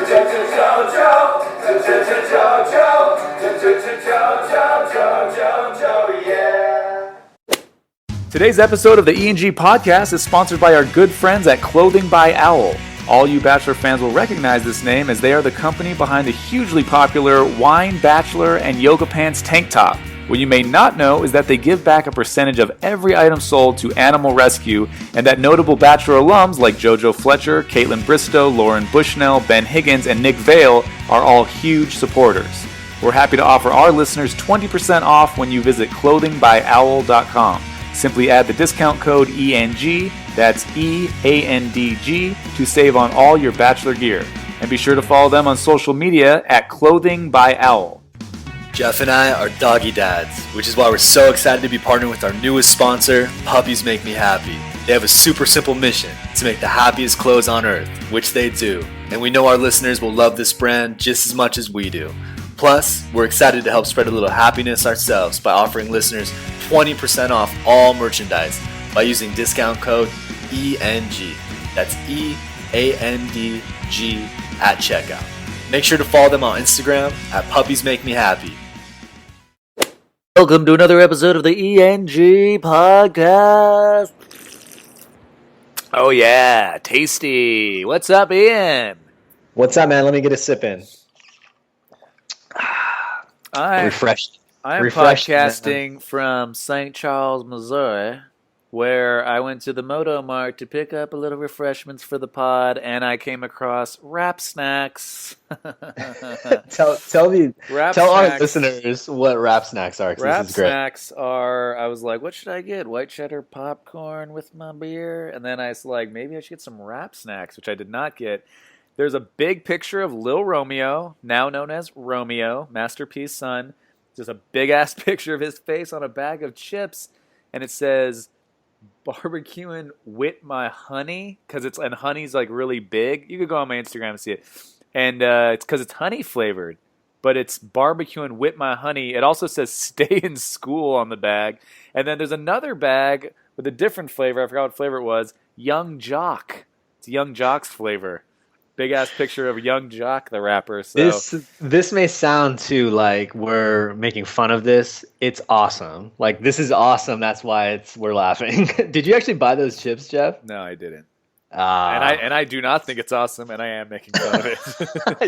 Today's episode of the E&G podcast is sponsored by our good friends at Clothing by Owl. All you Bachelor fans will recognize this name as they are the company behind the hugely popular Wine Bachelor and Yoga Pants tank top. What you may not know is that they give back a percentage of every item sold to Animal Rescue, and that notable Bachelor alums like JoJo Fletcher, Caitlin Bristow, Lauren Bushnell, Ben Higgins, and Nick Vale are all huge supporters. We're happy to offer our listeners 20% off when you visit clothingbyowl.com. Simply add the discount code ENG, that's EANDG, to save on all your Bachelor gear. And be sure to follow them on social media at Clothing by Owl. Geoff and I are doggy dads, which is why we're so excited to be partnering with our newest sponsor, Puppies Make Me Happy. They have a super simple mission, to make the happiest clothes on earth, which they do. And we know our listeners will love this brand just as much as we do. Plus, we're excited to help spread a little happiness ourselves by offering listeners 20% off all merchandise by using discount code ENG. That's EANDG at checkout. Make sure to follow them on Instagram at Puppies Make Me Happy. Welcome to another episode of the ENG podcast. Oh yeah, tasty. What's up, Ian? What's up, man? Let me get a sip in. Refreshed. I'm podcasting from St. Charles, Missouri, where I went to the Moto Mart to pick up a little refreshments for the pod, and I came across wrap snacks. Tell our listeners what wrap snacks are. Wrap this is great. Snacks are, I was like, what should I get? White cheddar popcorn with my beer? And then I was like, maybe I should get some wrap snacks, which I did not get. There's a big picture of Lil Romeo, now known as Romeo, Master P's son. Just a big-ass picture of his face on a bag of chips, and it says, barbecuing with my honey, and honey's like really big. You could go on my Instagram and see it. And it's because it's honey flavored, but it's barbecuing with my honey. It also says stay in school on the bag. And then there's another bag with a different flavor. I forgot what flavor it was. Young Jock. It's Young Jock's flavor. Big ass picture of Young Jock, the rapper. So this may sound too like we're making fun of this. It's awesome. Like, this is awesome. That's why we're laughing. Did you actually buy those chips, Geoff? No, I didn't. And I do not think it's awesome, and I am making fun of it.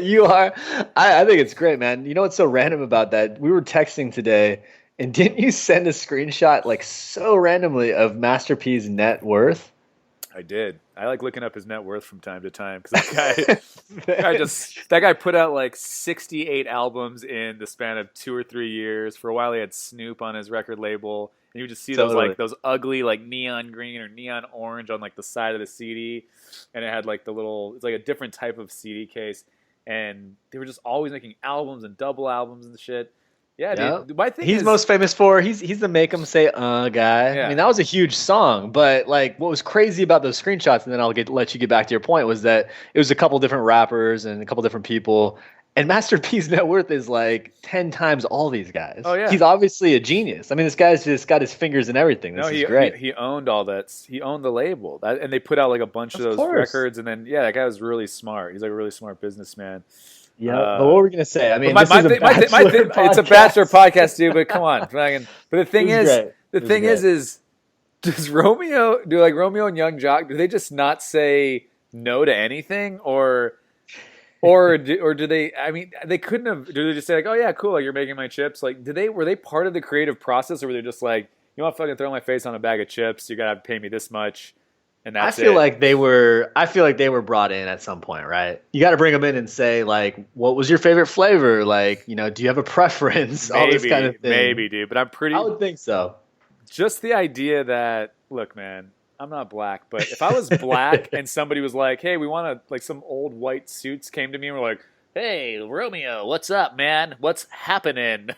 You are. I think it's great, man. You know what's so random about that? We were texting today, and didn't you send a screenshot like so randomly of Master P's net worth? I did. I like looking up his net worth from time to time because that guy put out like 68 albums in the span of 2 or 3 years. For a while, he had Snoop on his record label, and you would just see those ugly like neon green or neon orange on like the side of the CD, and it had like it's like a different type of CD case, and they were just always making albums and double albums and shit. Yeah, dude. My thing he's most famous for he's the make 'em say guy. Yeah. I mean, that was a huge song, but like what was crazy about those screenshots, and then I'll let you get back to your point, was that it was a couple different rappers and a couple different people, and Master P's net worth is like 10 times all these guys. Oh yeah, he's obviously a genius. I mean, this guy's just got his fingers in everything. This is great. He owned all that. He owned the label, and they put out like a bunch of those records, and then that guy was really smart. He's like a really smart businessman. Yeah, but what were we gonna say? I mean, it's a Bachelor podcast, dude. But come on, but the thing is, does Romeo and Young Jock? Do they just not say no to anything, or do they? I mean, they couldn't have. Do they just say like, oh yeah, cool, like, you're making my chips? Like, were they part of the creative process, or were they just like, you want to fucking throw my face on a bag of chips? You gotta pay me this much. And that's I feel like they were brought in at some point, right? You got to bring them in and say, like, what was your favorite flavor? Like, do you have a preference? Maybe, all this kind of thing. Maybe, dude. But I would think so. Just the idea that, look, man, I'm not black, but if I was black and somebody was like, hey, we want to, like, some old white suits came to me and were like, hey, Romeo, what's up, man? What's happening?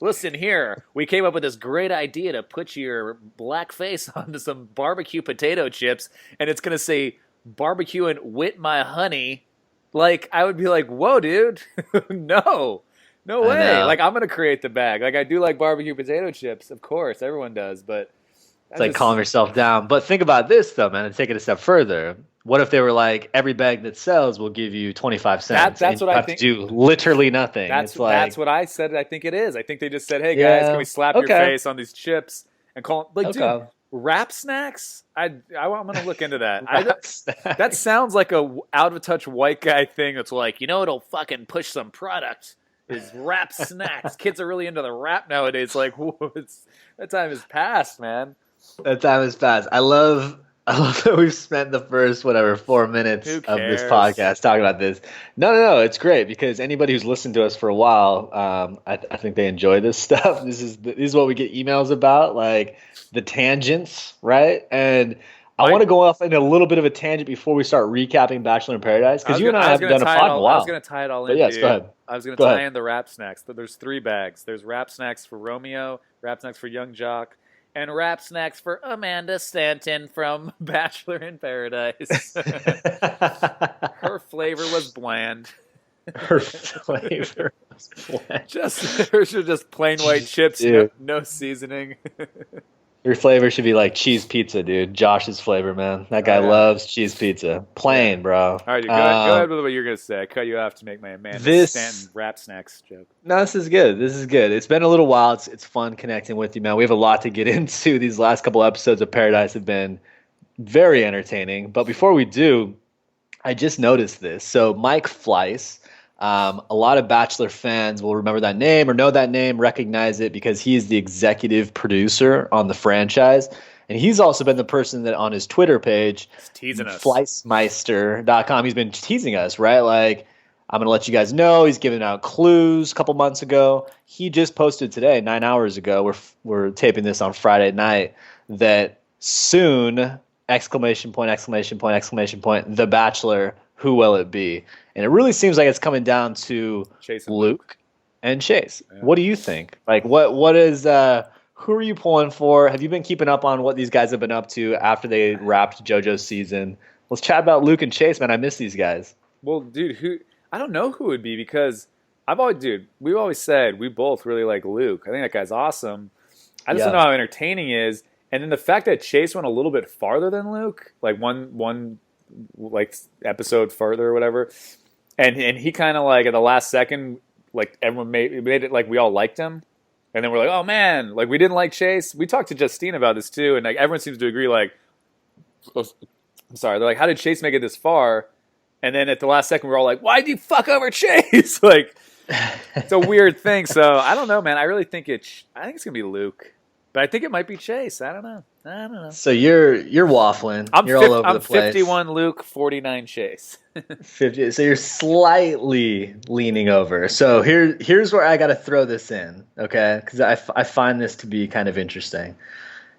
Listen here, we came up with this great idea to put your black face onto some barbecue potato chips, and it's going to say, barbecuing with my honey. Like, I would be like, whoa, dude. No way. Like, I'm going to create the bag. Like, I do like barbecue potato chips, of course. Everyone does, but It's like calm yourself down. But think about this though, man, and take it a step further. What if they were like, every bag that sells will give you 25 cents? That's and what you I have think. to do literally nothing. That's what I said. I think it is. I think they just said, "Hey guys, can Yeah. we slap your Okay. face on these chips and call them like, Okay. dude, wrap snacks? I'm gonna look into that. Wrap snacks. That sounds like a out of touch white guy thing. That's like, it'll fucking push some product. Is wrap snacks? Kids are really into the rap nowadays. Like, that time has passed, man. That time has passed. I love that we've spent the first 4 minutes of this podcast talking about this. No, it's great because anybody who's listened to us for a while, I think they enjoy this stuff. This is what we get emails about, like the tangents, right? And I want to go off in a little bit of a tangent before we start recapping Bachelor in Paradise because you and I haven't done a pod in a while. I was going to tie it all in. Yes, go ahead. I was going to tie in the rap snacks. There's 3 bags. There's rap snacks for Romeo, rap snacks for Young Jock, and rap snacks for Amanda Stanton from Bachelor in Paradise. Her flavor was bland. Her flavor was bland. Just plain white chips, no seasoning. Your flavor should be like cheese pizza, dude. Josh's flavor, man. That guy loves cheese pizza. Plain, bro. All right, dude, go ahead with what you're going to say. I cut you off to make my Amanda Stanton rap snacks joke. No, this is good. It's been a little while. It's fun connecting with you, man. We have a lot to get into. These last couple episodes of Paradise have been very entertaining. But before we do, I just noticed this. So Mike Fleiss, a lot of Bachelor fans will remember that name or know that name, recognize it because he is the executive producer on the franchise. And he's also been the person that on his Twitter page, teasing us. Fleissmeister.com, he's been teasing us, right? Like, I'm going to let you guys know. He's giving out clues a couple months ago. He just posted today, 9 hours ago. We're taping this on Friday night, that soon, exclamation point, exclamation point, exclamation point, The Bachelor, who will it be? And it really seems like it's coming down to Luke and Chase. Yeah. What do you think? Like, what is who are you pulling for? Have you been keeping up on what these guys have been up to after they wrapped JoJo's season? Let's chat about Luke and Chase, man. I miss these guys. Well, dude, I don't know who it would be because we've always said we both really like Luke. I think that guy's awesome. I just don't know how entertaining he is. And then the fact that Chase went a little bit farther than Luke, like one like episode further or whatever. And he kind of like at the last second, like everyone made it like we all liked him, and then we're like, oh man, like we didn't like Chase. We talked to Justine about this too, and like everyone seems to agree. Like, I'm sorry, they're like, how did Chase make it this far? And then at the last second, we're all like, why'd you fuck over Chase? Like, it's a weird thing. So I don't know, man. I really think I think it's gonna be Luke, but I think it might be Chase. I don't know. So you're waffling. You're all over the place. 51 Luke, 49 Chase. 50. So you're slightly leaning over. So here's where I got to throw this in, okay? Because I find this to be kind of interesting.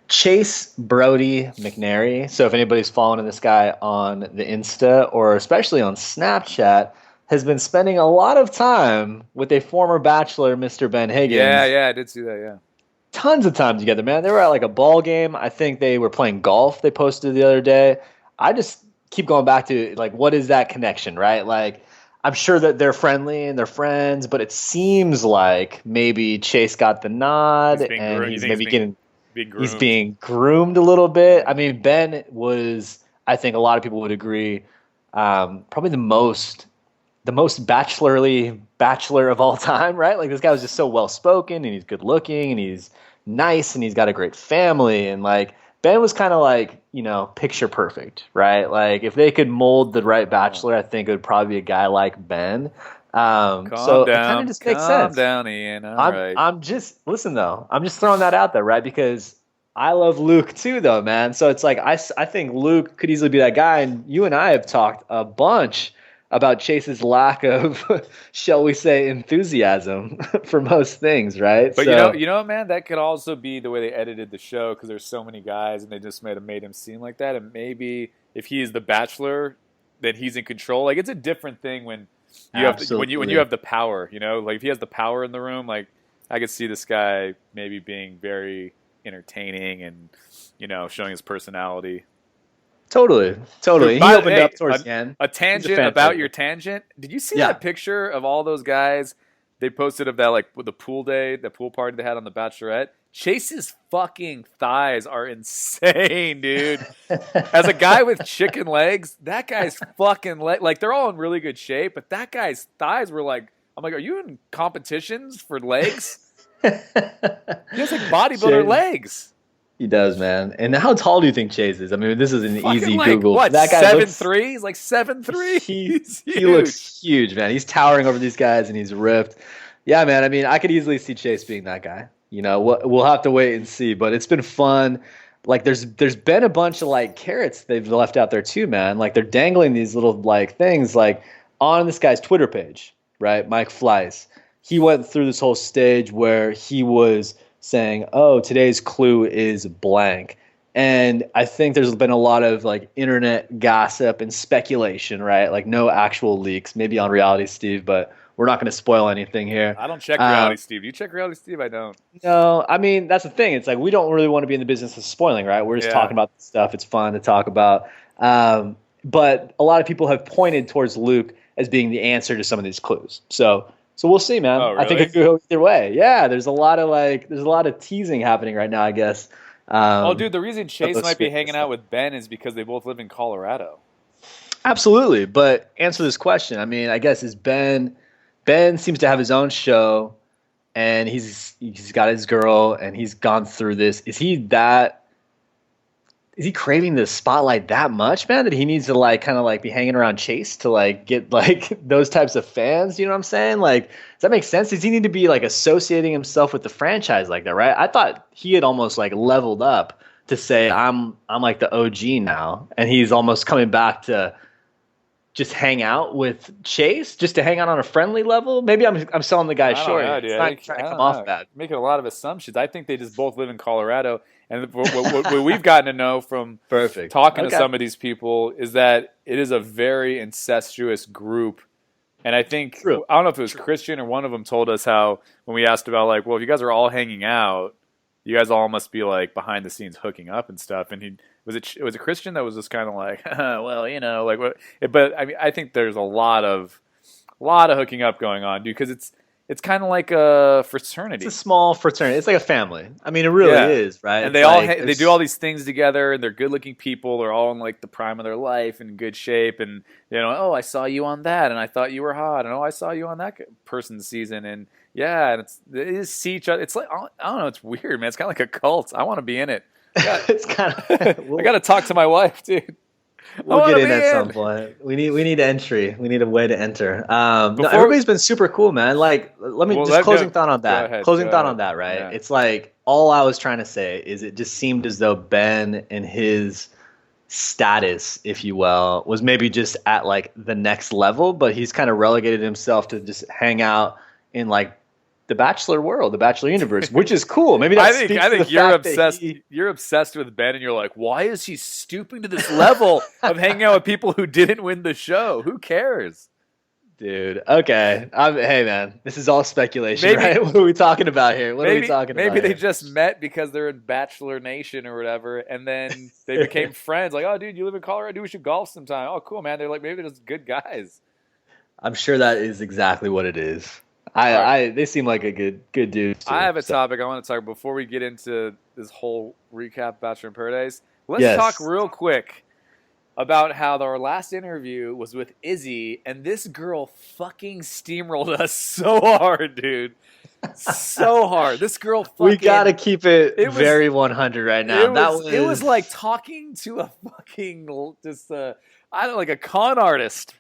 Chase Brody McNary. So if anybody's following this guy on the Insta or especially on Snapchat, has been spending a lot of time with a former Bachelor, Mr. Ben Higgins. Yeah, I did see that. Yeah. Tons of time together, man. They were at like a ball game. I think they were playing golf. They posted the other day. I just keep going back to like, what is that connection, right? Like, I'm sure that they're friendly and they're friends, but it seems like maybe Chase got the nod and he's maybe he's being groomed a little bit. I mean, Ben was, I think a lot of people would agree, probably the most bachelorly bachelor of all time, right? Like this guy was just so well spoken and he's good looking and he's nice and he's got a great family, and like Ben was kind of like, picture perfect, right? Like if they could mold the right bachelor, I think it would probably be a guy like Ben. So it kind of just makes sense. Calm down, Ian. Right. I'm just throwing that out there, right? Because I love Luke too, though, man. So it's like I think Luke could easily be that guy, and you and I have talked a bunch about Chase's lack of, shall we say, enthusiasm for most things, right? But you know, man, that could also be the way they edited the show because there's so many guys and they just made him seem like that. And maybe if he is the Bachelor, then he's in control. Like it's a different thing when you have when you have the power. Like if he has the power in the room, like I could see this guy maybe being very entertaining and showing his personality. Totally. Dude, he opened up towards the end. A tangent about your tangent. Did you see that picture of all those guys they posted of that, like the pool party they had on The Bachelorette? Chase's fucking thighs are insane, dude. As a guy with chicken legs, that guy's fucking like they're all in really good shape, but that guy's thighs were like, I'm like, are you in competitions for legs? He has like bodybuilder legs. He does, man. And how tall do you think Chase is? I mean, this is an fucking easy like, Google. What, that guy 7'3"? He's like 7'3". He looks huge, man. He's towering over these guys, and he's ripped. Yeah, man. I mean, I could easily see Chase being that guy. You know, we'll have to wait and see. But it's been fun. Like, there's been a bunch of like carrots they've left out there too, man. Like, they're dangling these little like things like on this guy's Twitter page, right? Mike Fleiss. He went through this whole stage where he was saying, "Oh, today's clue is blank." And I think there's been a lot of like internet gossip and speculation, right? Like no actual leaks, maybe on Reality Steve, but we're not going to spoil anything here. I don't check Reality Steve. Do you check Reality Steve? I don't. No, I mean, that's the thing. It's like we don't really want to be in the business of spoiling, right? We're just talking about stuff. It's fun to talk about. But a lot of people have pointed towards Luke as being the answer to some of these clues. So we'll see, man. Oh, really? I think it could go either way. Yeah, there's a lot of teasing happening right now, I guess. Dude, the reason Chase might be hanging out with Ben is because they both live in Colorado. Absolutely, but answer this question. I mean, I guess is Ben seems to have his own show, and he's got his girl, and he's gone through this. Is he craving the spotlight that much, man, that he needs to like kind of like be hanging around Chase to like get like those types of fans? You know what I'm saying? Like, does that make sense? Does he need to be like associating himself with the franchise like that, right? I thought he had almost like leveled up to say I'm like the OG now, and he's almost coming back to just hang out with Chase, just to hang out on a friendly level. Maybe I'm selling the guy short. It's not trying to come off bad. Making a lot of assumptions. I think they just both live in Colorado. And what we've gotten to know from talking to some of these people is that it is a very incestuous group. And I think, I don't know if it was Christian or one of them told us how, when we asked about like, well, if you guys are all hanging out, you guys all must be like behind the scenes hooking up and stuff. And was it Christian that was just kind of like, well, you know, like what? But I mean, I think there's a lot of hooking up going on, dude, because it's kind of like a fraternity. It's a small fraternity. It's like a family. I mean, it really is, right? And they do all these things together, and they're good-looking people. They're all in like the prime of their life and in good shape. And oh, I saw you on that, and I thought you were hot, and oh, I saw you on that person's season, and yeah, and they just see each other. It's like I don't know. It's weird, man. It's kind of like a cult. I want to be in it. It's kind of. I got to talk to my wife, dude. We'll get in at some point. We need entry. We need a way to enter. Everybody's been super cool, man. Like, closing thought on that. Right? Yeah. It's like all I was trying to say is it just seemed as though Ben and his status, if you will, was maybe just at like the next level, but he's kind of relegated himself to just hang out in like the Bachelor world, the Bachelor universe, which is cool. Maybe that I think you're obsessed. You're obsessed with Ben, and you're like, why is he stooping to this level of hanging out with people who didn't win the show? Who cares, dude? Okay, hey man, this is all speculation, right? What are we talking about here? Maybe they just met because they're in Bachelor Nation or whatever, and then they became friends. Like, oh, dude, you live in Colorado. Dude, we should golf sometime. Oh, cool, man. They're like, maybe they're just good guys. I'm sure that is exactly what it is. They seem like a good dude. Too, I have a topic I want to talk before we get into this whole recap Bachelor in Paradise. Let's talk real quick about how our last interview was with Izzy, and this girl fucking steamrolled us so hard, dude. So hard. This girl fucking... We gotta keep it very 100 right now. It was like talking to a fucking like a con artist.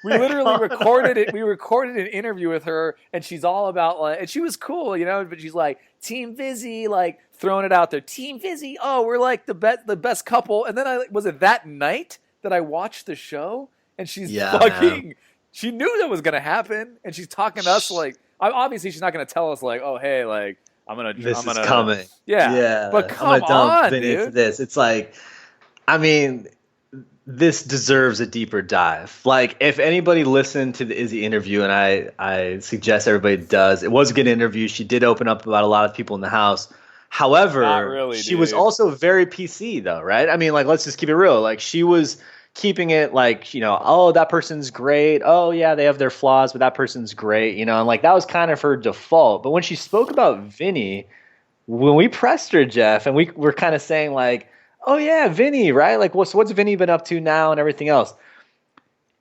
We literally recorded it. We recorded an interview with her, and she's all about like, and she was cool, but she's like, Team Vizzy, like throwing it out there. Team Vizzy, oh, we're like the best couple. And then was it that night that I watched the show, and she's she knew that was gonna happen, and she's talking to us like, obviously she's not gonna tell us like, oh hey, like this is coming. Yeah. But come on, dude. This, it's like, I mean. This deserves a deeper dive. Like, if anybody listened to the Izzy interview, and I suggest everybody does, it was a good interview. She did open up about a lot of people in the house. However, she was also very PC, though, right? I mean, like, let's just keep it real. Like, she was keeping it like, oh, that person's great. Oh, yeah, they have their flaws, but that person's great, and like that was kind of her default. But when she spoke about Vinny, when we pressed her, Geoff, and we were kind of saying like, "Oh yeah, Vinny, right? Like, what's Vinny been up to now and everything else?"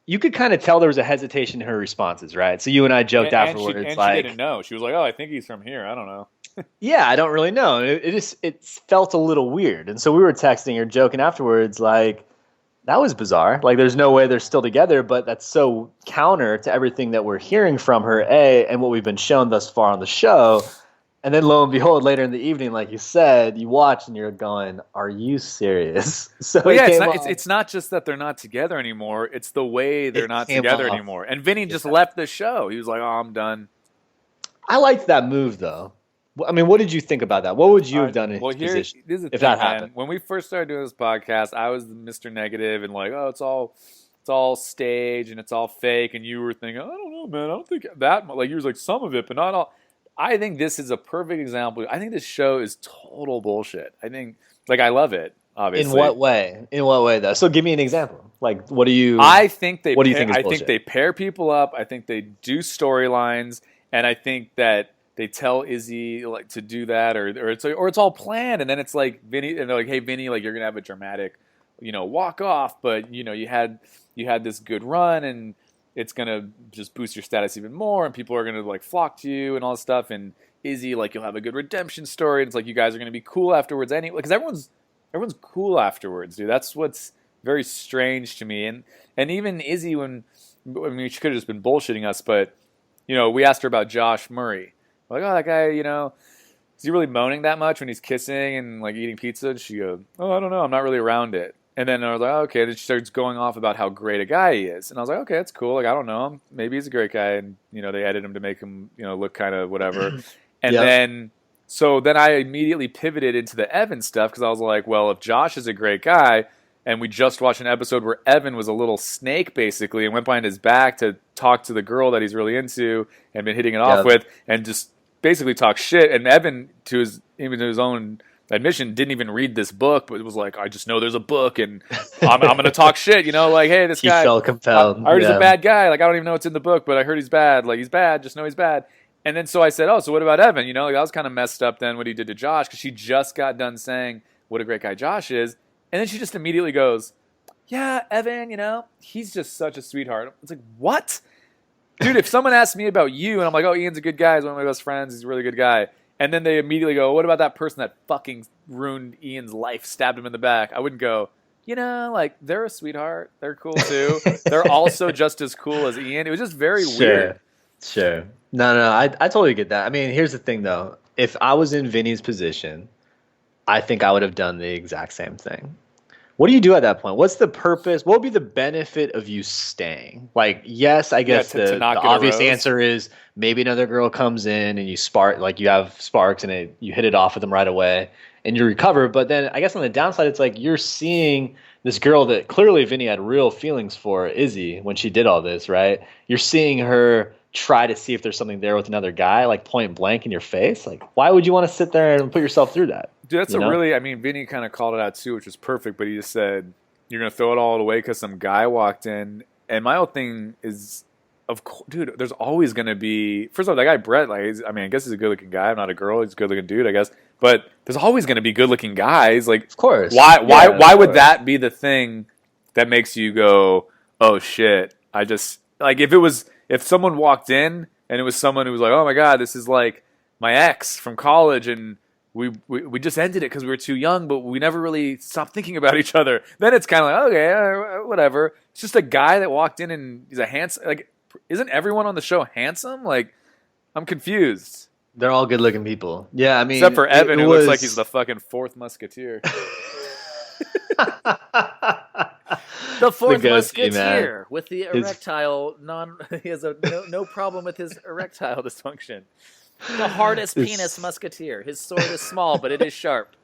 You could kind of tell there was a hesitation in her responses, right? So you and I joked afterwards, she didn't know. She was like, "Oh, I think he's from here. I don't know." yeah, I don't really know. It felt a little weird, and so we were texting or joking afterwards, like that was bizarre. Like, there's no way they're still together, but that's so counter to everything that we're hearing from her, and what we've been shown thus far on the show. And then lo and behold, later in the evening, like you said, you watch and you're going, "Are you serious?" So well, yeah, it's not just that they're not together anymore. It's the way they're not together anymore. And Vinny just left the show. He was like, "Oh, I'm done." I liked that move, though. I mean, what did you think about that? What would you have done in his position if that happened? When we first started doing this podcast, I was Mr. Negative and like, "Oh, it's all stage and it's all fake." And you were thinking, "I don't know, man. I don't think that." Like, you was like, "Some of it, but not all." I think this is a perfect example. I think this show is total bullshit. I think, like, I love it, obviously. In what way? In what way, though? So give me an example. Like, what do you? I think they. What do you think is bullshit? I think they pair people up. I think they do storylines, and I think that they tell Izzy like to do that, or it's all planned, and then it's like Vinny, and they're like, "Hey, Vinny, like you're gonna have a dramatic, walk off, but you had this good run and." It's gonna just boost your status even more, and people are gonna like flock to you and all this stuff. And Izzy, like you'll have a good redemption story. And it's like you guys are gonna be cool afterwards, anyway, because everyone's cool afterwards, dude. That's what's very strange to me. And even Izzy, she could have just been bullshitting us, but we asked her about Josh Murray. We're like, oh, that guy, is he really moaning that much when he's kissing and like eating pizza? And she goes, oh, I don't know, I'm not really around it. And then I was like, oh, okay. Then she starts going off about how great a guy he is. And I was like, okay, that's cool. Like, I don't know him. Maybe he's a great guy. And, they edit him to make him, look kind of whatever. And then I immediately pivoted into the Evan stuff because I was like, well, if Josh is a great guy, and we just watched an episode where Evan was a little snake, basically, and went behind his back to talk to the girl that he's really into and been hitting it off with, and just basically talk shit. And Evan, even to his own admission, didn't even read this book, but it was like, I just know there's a book, and I'm going to talk shit, like, hey, this guy. He felt compelled. I heard he's a bad guy. Like, I don't even know what's in the book, but I heard he's bad. Like, he's bad. Just know he's bad. And then so I said, oh, so what about Evan? Like, that was kind of messed up then what he did to Josh, because she just got done saying what a great guy Josh is. And then she just immediately goes, yeah, Evan, he's just such a sweetheart. It's like, what? Dude, if someone asked me about you, and I'm like, oh, Ian's a good guy. He's one of my best friends. He's a really good guy. And then they immediately go, what about that person that fucking ruined Ian's life, stabbed him in the back? I wouldn't go, like, they're a sweetheart. They're cool, too. They're also just as cool as Ian. It was just very weird. Sure. No, I totally get that. I mean, here's the thing, though. If I was in Vinny's position, I think I would have done the exact same thing. What do you do at that point? What's the purpose? What would be the benefit of you staying? Like, yes, I guess the obvious answer is maybe another girl comes in and you have sparks and you hit it off with them right away and you recover. But then I guess on the downside, it's like you're seeing this girl that clearly Vinny had real feelings for, Izzy, when she did all this, right? You're seeing her try to see if there's something there with another guy, like point blank in your face. Like, why would you want to sit there and put yourself through that? Dude, that's Vinny kind of called it out too, which was perfect, but he just said, you're going to throw it all away because some guy walked in. And my whole thing is, of course, dude, there's always going to be, first of all, that guy Brett, I guess he's a good looking guy. I'm not a girl. He's a good looking dude, I guess. But there's always going to be good looking guys. Like, of course. Why would that be the thing that makes you go, oh shit? If someone walked in and it was someone who was like, oh my God, this is like my ex from college and we just ended it because we were too young, but we never really stopped thinking about each other. Then it's kind of like, okay, whatever. It's just a guy that walked in and he's a handsome, like, isn't everyone on the show handsome? Like, I'm confused. They're all good looking people. Yeah, I mean. Except for Evan, who looks like he's the fucking fourth musketeer. The fourth musketeer with the erectile he has no problem with his erectile dysfunction. The hardest penis musketeer. His sword is small, but it is sharp.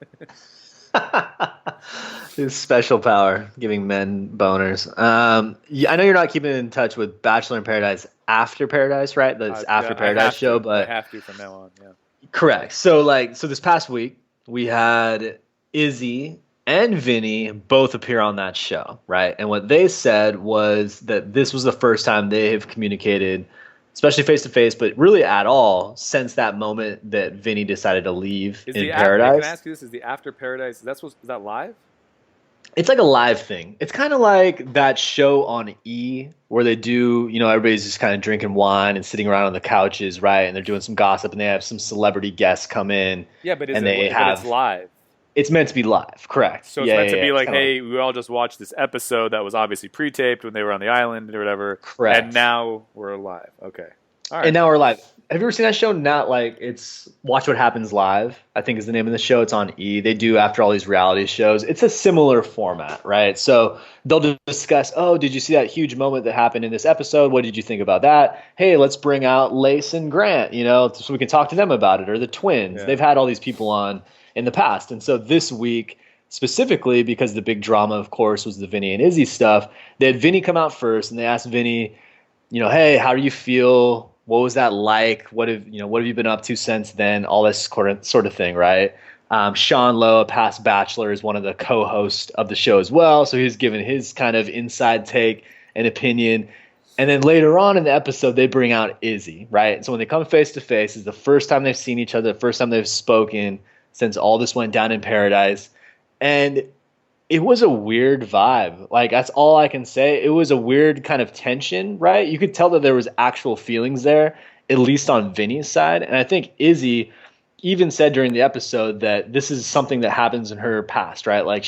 His special power, giving men boners. I know you're not keeping in touch with Bachelor in Paradise After Paradise, right? The After Paradise show, but I have to from now on. Yeah, correct. So this past week we had Izzy and Vinny both appear on that show, right? And what they said was that this was the first time they have communicated especially face to face, but really at all since that moment that Vinny decided to leave in Paradise. Can I ask you this? Is the After Paradise, is that live? It's like a live thing. It's kind of like that show on E where they do, everybody's just kind of drinking wine and sitting around on the couches, right? And they're doing some gossip and they have some celebrity guests come in. Yeah, but it's live. It's meant to be live, correct. So it's meant to be like, hey, we all just watched this episode that was obviously pre-taped when they were on the island or whatever. Correct. And now we're live. Okay. All right. And now we're live. Have you ever seen that show? Not like it's Watch What Happens Live, I think is the name of the show. It's on E. They do after all these reality shows. It's a similar format, right? So they'll discuss, did you see that huge moment that happened in this episode? What did you think about that? Hey, let's bring out Lace and Grant, so we can talk to them about it, or the twins. Yeah. They've had all these people on in the past. And so this week, specifically, because the big drama, of course, was the Vinny and Izzy stuff, they had Vinny come out first, and they asked Vinny, hey, how do you feel? What was that like? What have you been up to since then? All this sort of thing, right? Sean Lowe, a past Bachelor, is one of the co-hosts of the show as well, so he's given his kind of inside take and opinion. And then later on in the episode, they bring out Izzy, right? So when they come face to face, it's the first time they've seen each other, the first time they've spoken since all this went down in Paradise. And it was a weird vibe. Like, that's all I can say. It was a weird kind of tension, right? You could tell that there was actual feelings there, at least on Vinny's side. And I think Izzy even said during the episode that this is something that happens in her past, right? Like,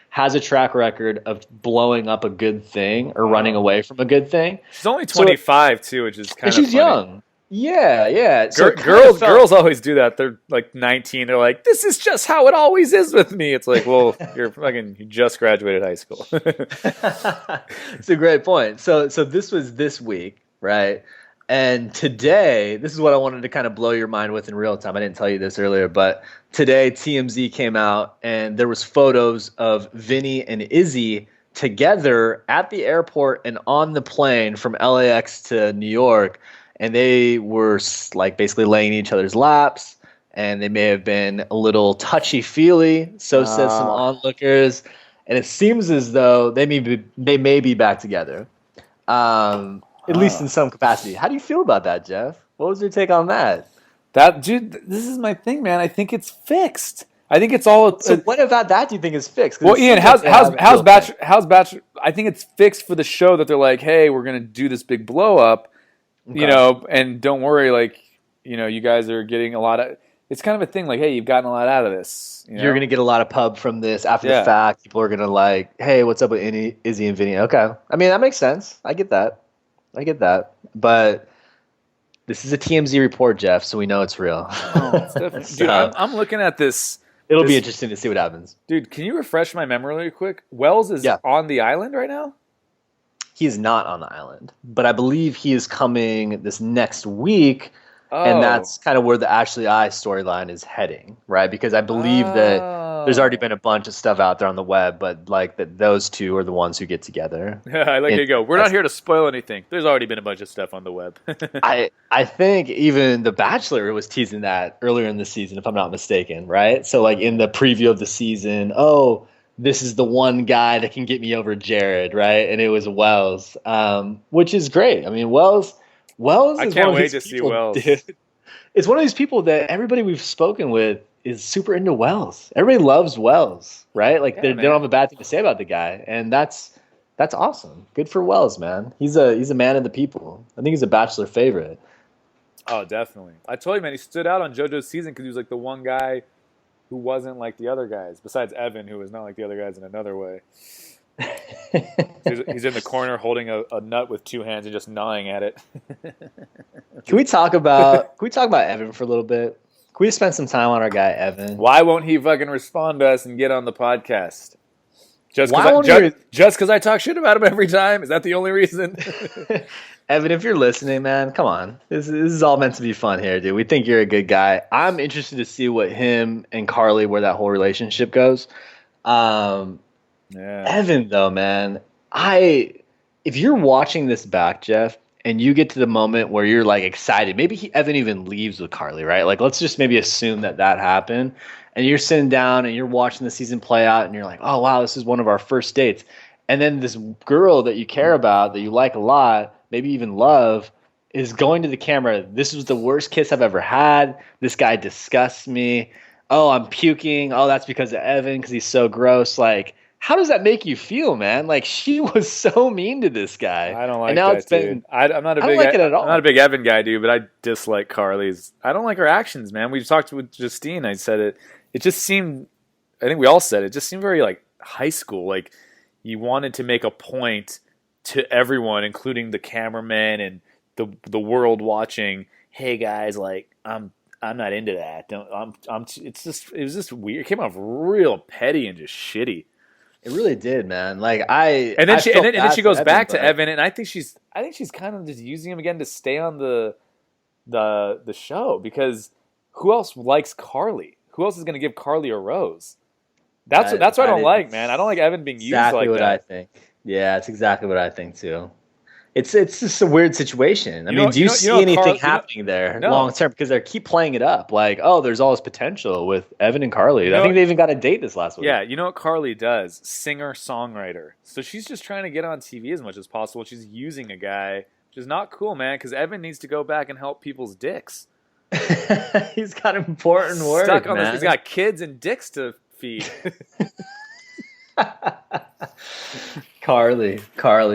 has a track record of blowing up a good thing or running away from a good thing. She's only 25 too, which is kind of she's young. Yeah. So girls always do that. They're like 19. They're like, this is just how it always is with me. It's like, well, you just graduated high school. It's a great point. So this was this week, right? And today, this is what I wanted to kind of blow your mind with in real time. I didn't tell you this earlier, but today TMZ came out and there was photos of Vinny and Izzy together at the airport and on the plane from LAX to New York. And they were like basically laying in each other's laps, and they may have been a little touchy-feely, so said some onlookers. And it seems as though they may be back together, at least in some capacity. How do you feel about that, Geoff? What was your take on that? Dude, this is my thing, man. I think it's fixed. I think it's all. So what about that do you think is fixed? Well, Ian, how's Bachelor? I think it's fixed for the show that they're like, hey, we're gonna do this big blow up. Okay. And don't worry, you guys are getting a lot of. It's kind of a thing, like, hey, you've gotten a lot out of this. You're going to get a lot of pub from this after the fact. People are going to like, hey, what's up with Izzy and Vinny? Okay, I mean that makes sense. I get that, but this is a TMZ report, Geoff, so we know it's real. It's definitely, dude, I'm looking at this. It'll be interesting to see what happens, dude. Can you refresh my memory really quick? Wells is on the island right now. He is not on the island, but I believe he is coming this next week, and that's kind of where the Ashley I storyline is heading, right? Because I believe that there's already been a bunch of stuff out there on the web, but like that those two are the ones who get together. Yeah, I like to go. We're not here to spoil anything. There's already been a bunch of stuff on the web. I think even The Bachelor was teasing that earlier in the season, if I'm not mistaken, right? So like in the preview of the season, this is the one guy that can get me over Jared, right? And it was Wells, which is great. I mean, Wells I is can't one of wait these to see people, Wells. Dude. It's one of these people that everybody we've spoken with is super into Wells. Everybody loves Wells, right? Like they don't have a bad thing to say about the guy, and that's awesome. Good for Wells, man. He's a man of the people. I think he's a Bachelor favorite. Oh, definitely. I told you, man, he stood out on JoJo's season because he was like the one guy who wasn't like the other guys, besides Evan, who was not like the other guys in another way. He's in the corner holding a nut with two hands and just gnawing at it. Can we talk about Evan for a little bit? Can we spend some time on our guy Evan? Why won't he fucking respond to us and get on the podcast? Just because I talk shit about him every time? Is that the only reason? Evan, if you're listening, man, come on. This is all meant to be fun here, dude. We think you're a good guy. I'm interested to see what him and Carly, where that whole relationship goes. Evan, though, man, if you're watching this back, Geoff, and you get to the moment where you're like excited, maybe Evan even leaves with Carly, right? Like, let's just maybe assume that happened. And you're sitting down and you're watching the season play out and you're like, oh, wow, this is one of our first dates. And then this girl that you care about, that you like a lot, maybe even love, is going to the camera. This was the worst kiss I've ever had. This guy disgusts me. Oh, I'm puking. Oh, that's because of Evan because he's so gross. Like, how does that make you feel, man? Like, she was so mean to this guy. I don't like and now that, it's been, dude. I'm not a I big, don't like it at all. I'm not a big Evan guy, dude, but I dislike Carly's. I don't like her actions, man. We talked with Justine. I said it. It just seemed, I think we all said it just seemed very like high school. Like you wanted to make a point to everyone, including the cameraman and the world watching. Hey guys, like I'm not into that. It was just weird. It came off real petty and just shitty. It really did, man. Like and then she goes back to Evan. Evan, and I think she's kind of just using him again to stay on the show because who else likes Carly? Who else is going to give Carly a rose? That's what I don't like, man. I don't like Evan being used like that. Exactly what I think. Yeah, it's exactly what I think too. It's just a weird situation. I mean, do you see anything happening there long term? Because they keep playing it up like, oh, there's all this potential with Evan and Carly. I think they even got a date this last week. Yeah, you know what Carly does? Singer-songwriter. So she's just trying to get on TV as much as possible. She's using a guy, which is not cool, man, because Evan needs to go back and help people's dicks. He's got important work, Stuck on man. this. He's got kids and dicks to feed. Carly,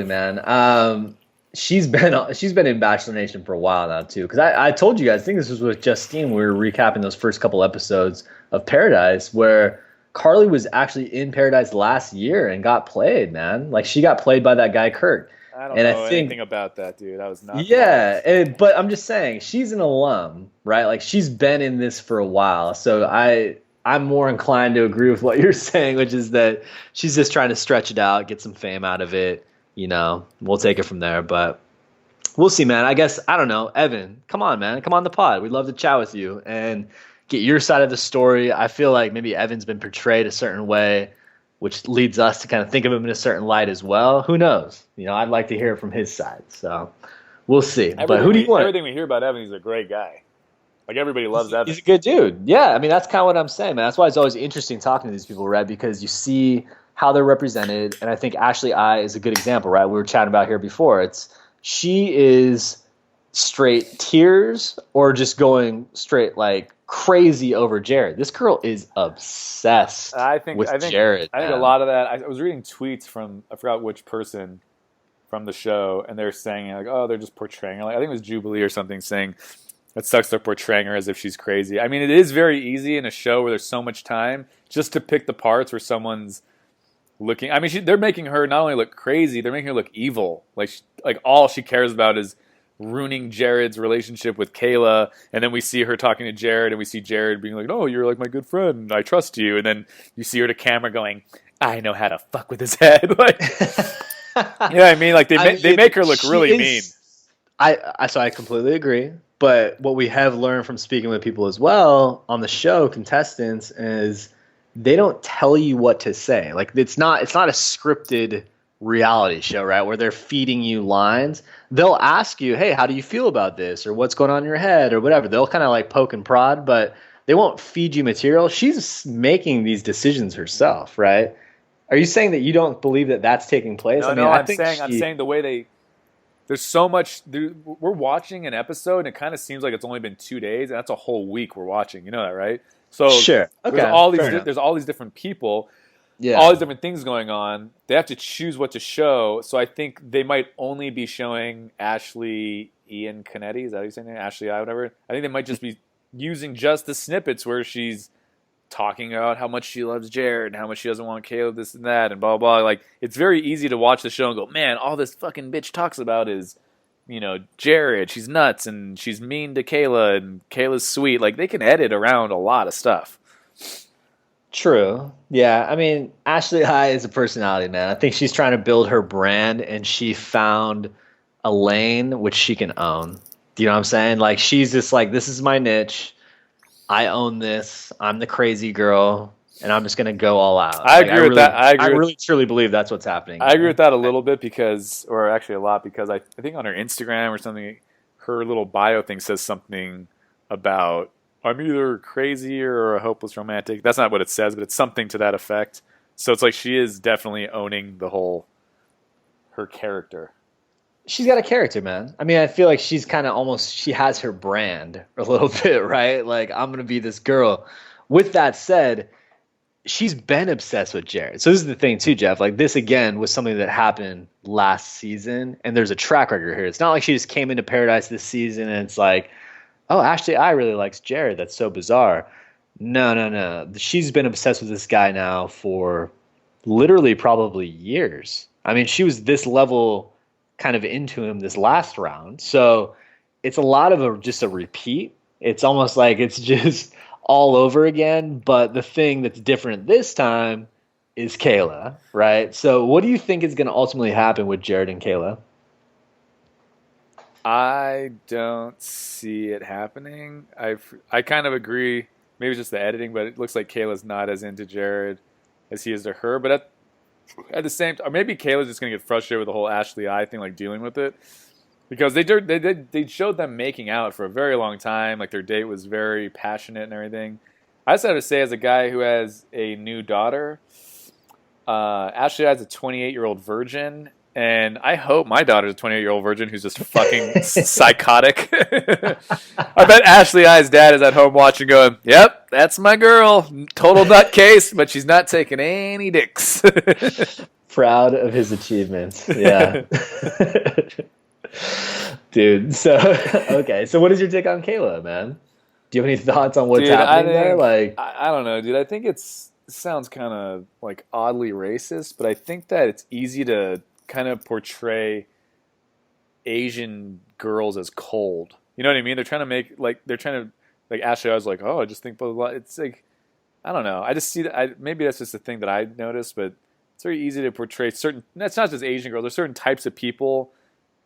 man. She's been in Bachelor Nation for a while now too. Because I told you guys, I think this was with Justine. We were recapping those first couple episodes of Paradise, where Carly was actually in Paradise last year and got played. Man, like she got played by that guy Kurt. I don't know anything about that, dude. I was not. Yeah, but I'm just saying she's an alum, right? Like she's been in this for a while, so I'm more inclined to agree with what you're saying, which is that she's just trying to stretch it out, get some fame out of it. We'll take it from there, but we'll see, man. I guess, I don't know. Evan, come on, man. Come on the pod. We'd love to chat with you and get your side of the story. I feel like maybe Evan's been portrayed a certain way, which leads us to kind of think of him in a certain light as well. Who knows? I'd like to hear it from his side. So we'll see. But who do you want? Everything we hear about Evan, he's a great guy. Like everybody loves Evan. He's a good dude. Yeah, I mean, that's kind of what I'm saying, man. That's why it's always interesting talking to these people, Red, because you see how they're represented. And I think Ashley I is a good example, right? We were chatting about here before. She is straight tears or just going straight like crazy over Jared. This girl is obsessed with Jared. I think a lot of that, I was reading tweets from, I forgot which person from the show, and they're saying like, oh, they're just portraying her. Like, I think it was Jubilee or something saying, it sucks they're portraying her as if she's crazy. I mean, it is very easy in a show where there's so much time just to pick the parts where someone's looking. I mean, they're making her not only look crazy, they're making her look evil. Like all she cares about is ruining Jared's relationship with Kayla, and then we see her talking to Jared, and we see Jared being like, "No, you're like my good friend. I trust you." And then you see her to camera going, "I know how to fuck with his head." Like, you know what I mean? Like they make her look really mean. So I completely agree. But what we have learned from speaking with people as well on the show, contestants, is they don't tell you what to say. Like it's not a scripted reality show, right? Where they're feeding you lines. They'll ask you, "Hey, how do you feel about this?" or "What's going on in your head?" or whatever. They'll kind of like poke and prod, but they won't feed you material. She's making these decisions herself, right? Are you saying that you don't believe that that's taking place? No, I'm saying the way there's so much. We're watching an episode, and it kind of seems like it's only been 2 days, and that's a whole week we're watching. You know that, right? So sure. Okay. There's all these different people. Yeah. All these different things going on. They have to choose what to show. So I think they might only be showing Ashley Ian Canetti. Is that how you say her name? Ashley I, whatever. I think they might just be using just the snippets where she's talking about how much she loves Jared and how much she doesn't want Caleb, this and that, and blah, blah, blah. Like, it's very easy to watch the show and go, man, all this fucking bitch talks about is, Jared. She's nuts, and she's mean to Kayla, and Kayla's sweet. Like, they can edit around a lot of stuff. True. Yeah. I mean, Ashley I is a personality, man. I think she's trying to build her brand, and she found a lane which she can own. Do you know what I'm saying? Like, she's just like, this is my niche. I own this. I'm the crazy girl, and I'm just going to go all out. I agree with that. I really truly believe that's what's happening. I agree with that a little bit or actually a lot, because I think on her Instagram or something, her little bio thing says something about, I'm either crazy or a hopeless romantic. That's not what it says, but it's something to that effect. So it's like she is definitely owning her character. she's got a character, man. I mean, I feel like she's kind of almost, she has her brand a little bit, right? Like, I'm going to be this girl. With that said, she's been obsessed with Jared. So this is the thing too, Geoff. Like, this again was something that happened last season, and there's a track record here. It's not like she just came into Paradise this season and it's like, oh, Ashley I really likes Jared. That's so bizarre. No. She's been obsessed with this guy now for literally probably years. I mean, she was this level kind of into him this last round. So it's a lot of just a repeat. It's almost like it's just all over again. But the thing that's different this time is Kayla, right? So what do you think is going to ultimately happen with Jared and Kayla? I don't see it happening. I kind of agree. Maybe it's just the editing, but it looks like Kayla's not as into Jared as he is to her. But at the same time, or maybe Kayla's just going to get frustrated with the whole Ashley I thing, like dealing with it. Because they showed them making out for a very long time. Like, their date was very passionate and everything. I just have to say, as a guy who has a new daughter, Ashley I's a 28-year-old virgin. And I hope my daughter's a 28-year-old virgin who's just fucking psychotic. I bet Ashley I's dad is at home watching going, yep, that's my girl. Total nutcase, but she's not taking any dicks. Proud of his achievements. Yeah. Dude, so, okay. So what is your take on Kayla, man? Do you have any thoughts on what's happening there? Like, I don't know, dude. I think it sounds kind of like oddly racist, but I think that it's easy to kind of portray Asian girls as cold. You know what I mean? They're trying to Ashley, I was like, oh, I just think blah, blah, blah. It's like, I don't know. I just see that. Maybe that's just a thing that I noticed, but it's very easy to portray that's not just Asian girls. There's certain types of people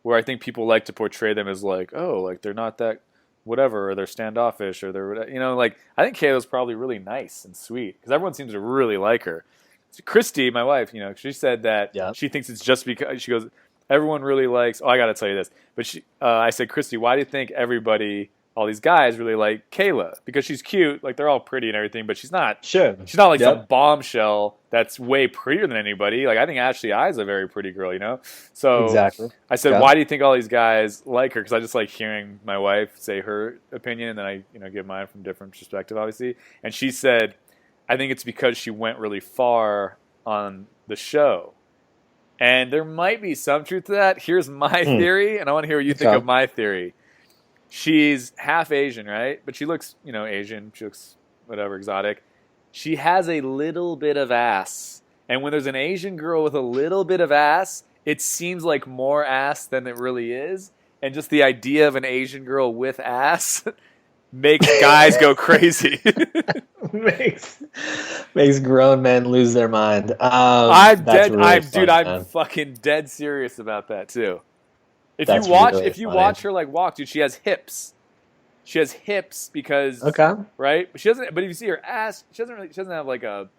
where I think people like to portray them as like, oh, like they're not that whatever, or they're standoffish, or they're, you know, like, I think Kayla's probably really nice and sweet because everyone seems to really like her. Christy, my wife, you know, she said that she thinks it's just because she goes, everyone really likes. Oh, I got to tell you this, but I said, Christy, why do you think everybody, all these guys, really like Kayla? Because she's cute, like they're all pretty and everything, but she's not. Sure. She's not like some bombshell that's way prettier than anybody. Like, I think Ashley I's a very pretty girl, you know. So exactly. I said, why do you think all these guys like her? Because I just like hearing my wife say her opinion, and then I give mine from a different perspective, obviously. And she said, I think it's because she went really far on the show. And there might be some truth to that. Here's my theory, and I want to hear what you think of my theory. She's half Asian, right? But she looks, you know, Asian. She looks whatever, exotic. She has a little bit of ass. And when there's an Asian girl with a little bit of ass, it seems like more ass than it really is. And just the idea of an Asian girl with ass makes guys go crazy. makes grown men lose their mind. I'm fucking dead serious about that too. If you watch her like walk, dude, she has hips. She has hips because right, but she doesn't. But if you see her ass, she doesn't have like a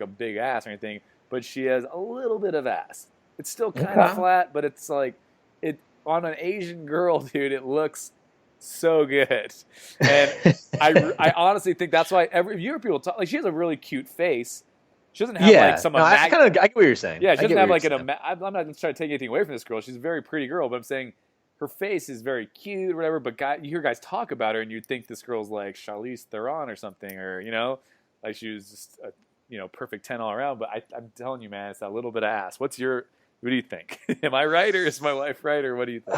big ass or anything. But she has a little bit of ass. It's still kind of flat, but it's like it on an Asian girl, dude. It looks so good, and I honestly think that's why if you hear people talk, like, she has a really cute face. She doesn't have like some. I get what you're saying. Yeah, she doesn't have like an. I'm not trying to take anything away from this girl. She's a very pretty girl, but I'm saying her face is very cute or whatever. But you hear guys talk about her, and you'd think this girl's like Charlize Theron or something, or you know, like she was just a perfect 10 all around. But I'm telling you, man, it's that little bit of ass. What do you think? Am I right, or is my wife right, or what do you think?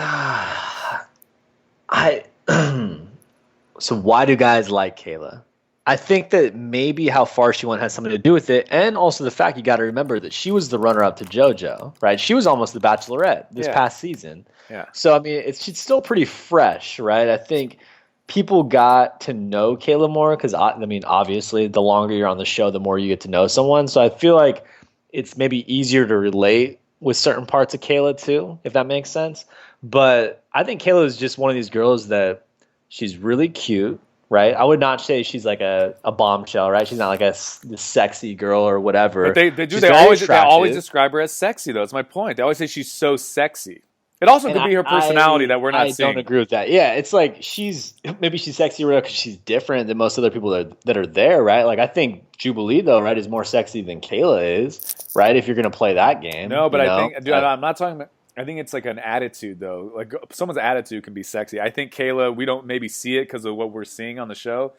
So why do guys like Kayla? I think that maybe how far she went has something to do with it, and also the fact you got to remember that she was the runner-up to JoJo, right? She was almost the Bachelorette this past season. Yeah. So I mean, she's still pretty fresh, right? I think people got to know Kayla more because I mean, obviously, the longer you're on the show, the more you get to know someone. So I feel like it's maybe easier to relate with certain parts of Kayla too, if that makes sense. But I think Kayla is just one of these girls that she's really cute, right? I would not say she's like a bombshell, right? She's not like this sexy girl or whatever. But they always describe her as sexy, though. That's my point. They always say she's so sexy. It also could be her personality that we're not seeing. I don't agree with that. Yeah, it's like maybe she's sexy because she's different than most other people that are there, right? Like, I think Jubilee, though, right, is more sexy than Kayla is, right? If you're going to play that game. No, but I think, dude, I'm not talking about. I think it's like an attitude, though. Like someone's attitude can be sexy. I think Kayla, we don't maybe see it because of what we're seeing on the show.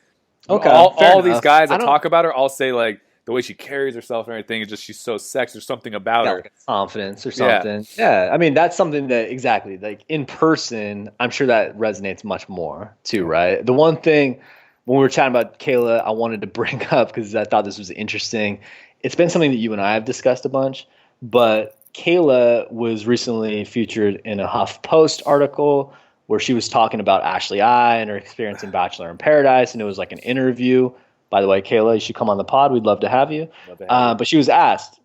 Okay, all these guys that talk about her, all say like the way she carries herself and everything is just she's so sexy. There's something about her, like confidence or something. Yeah, I mean that's something that exactly like in person, I'm sure that resonates much more too, right? The one thing when we were chatting about Kayla, I wanted to bring up because I thought this was interesting. It's been something that you and I have discussed a bunch, but Kayla was recently featured in a HuffPost article where she was talking about Ashley I and her experience in Bachelor in Paradise, and it was like an interview. By the way, Kayla, you should come on the pod. We'd love to have you. But she was asked,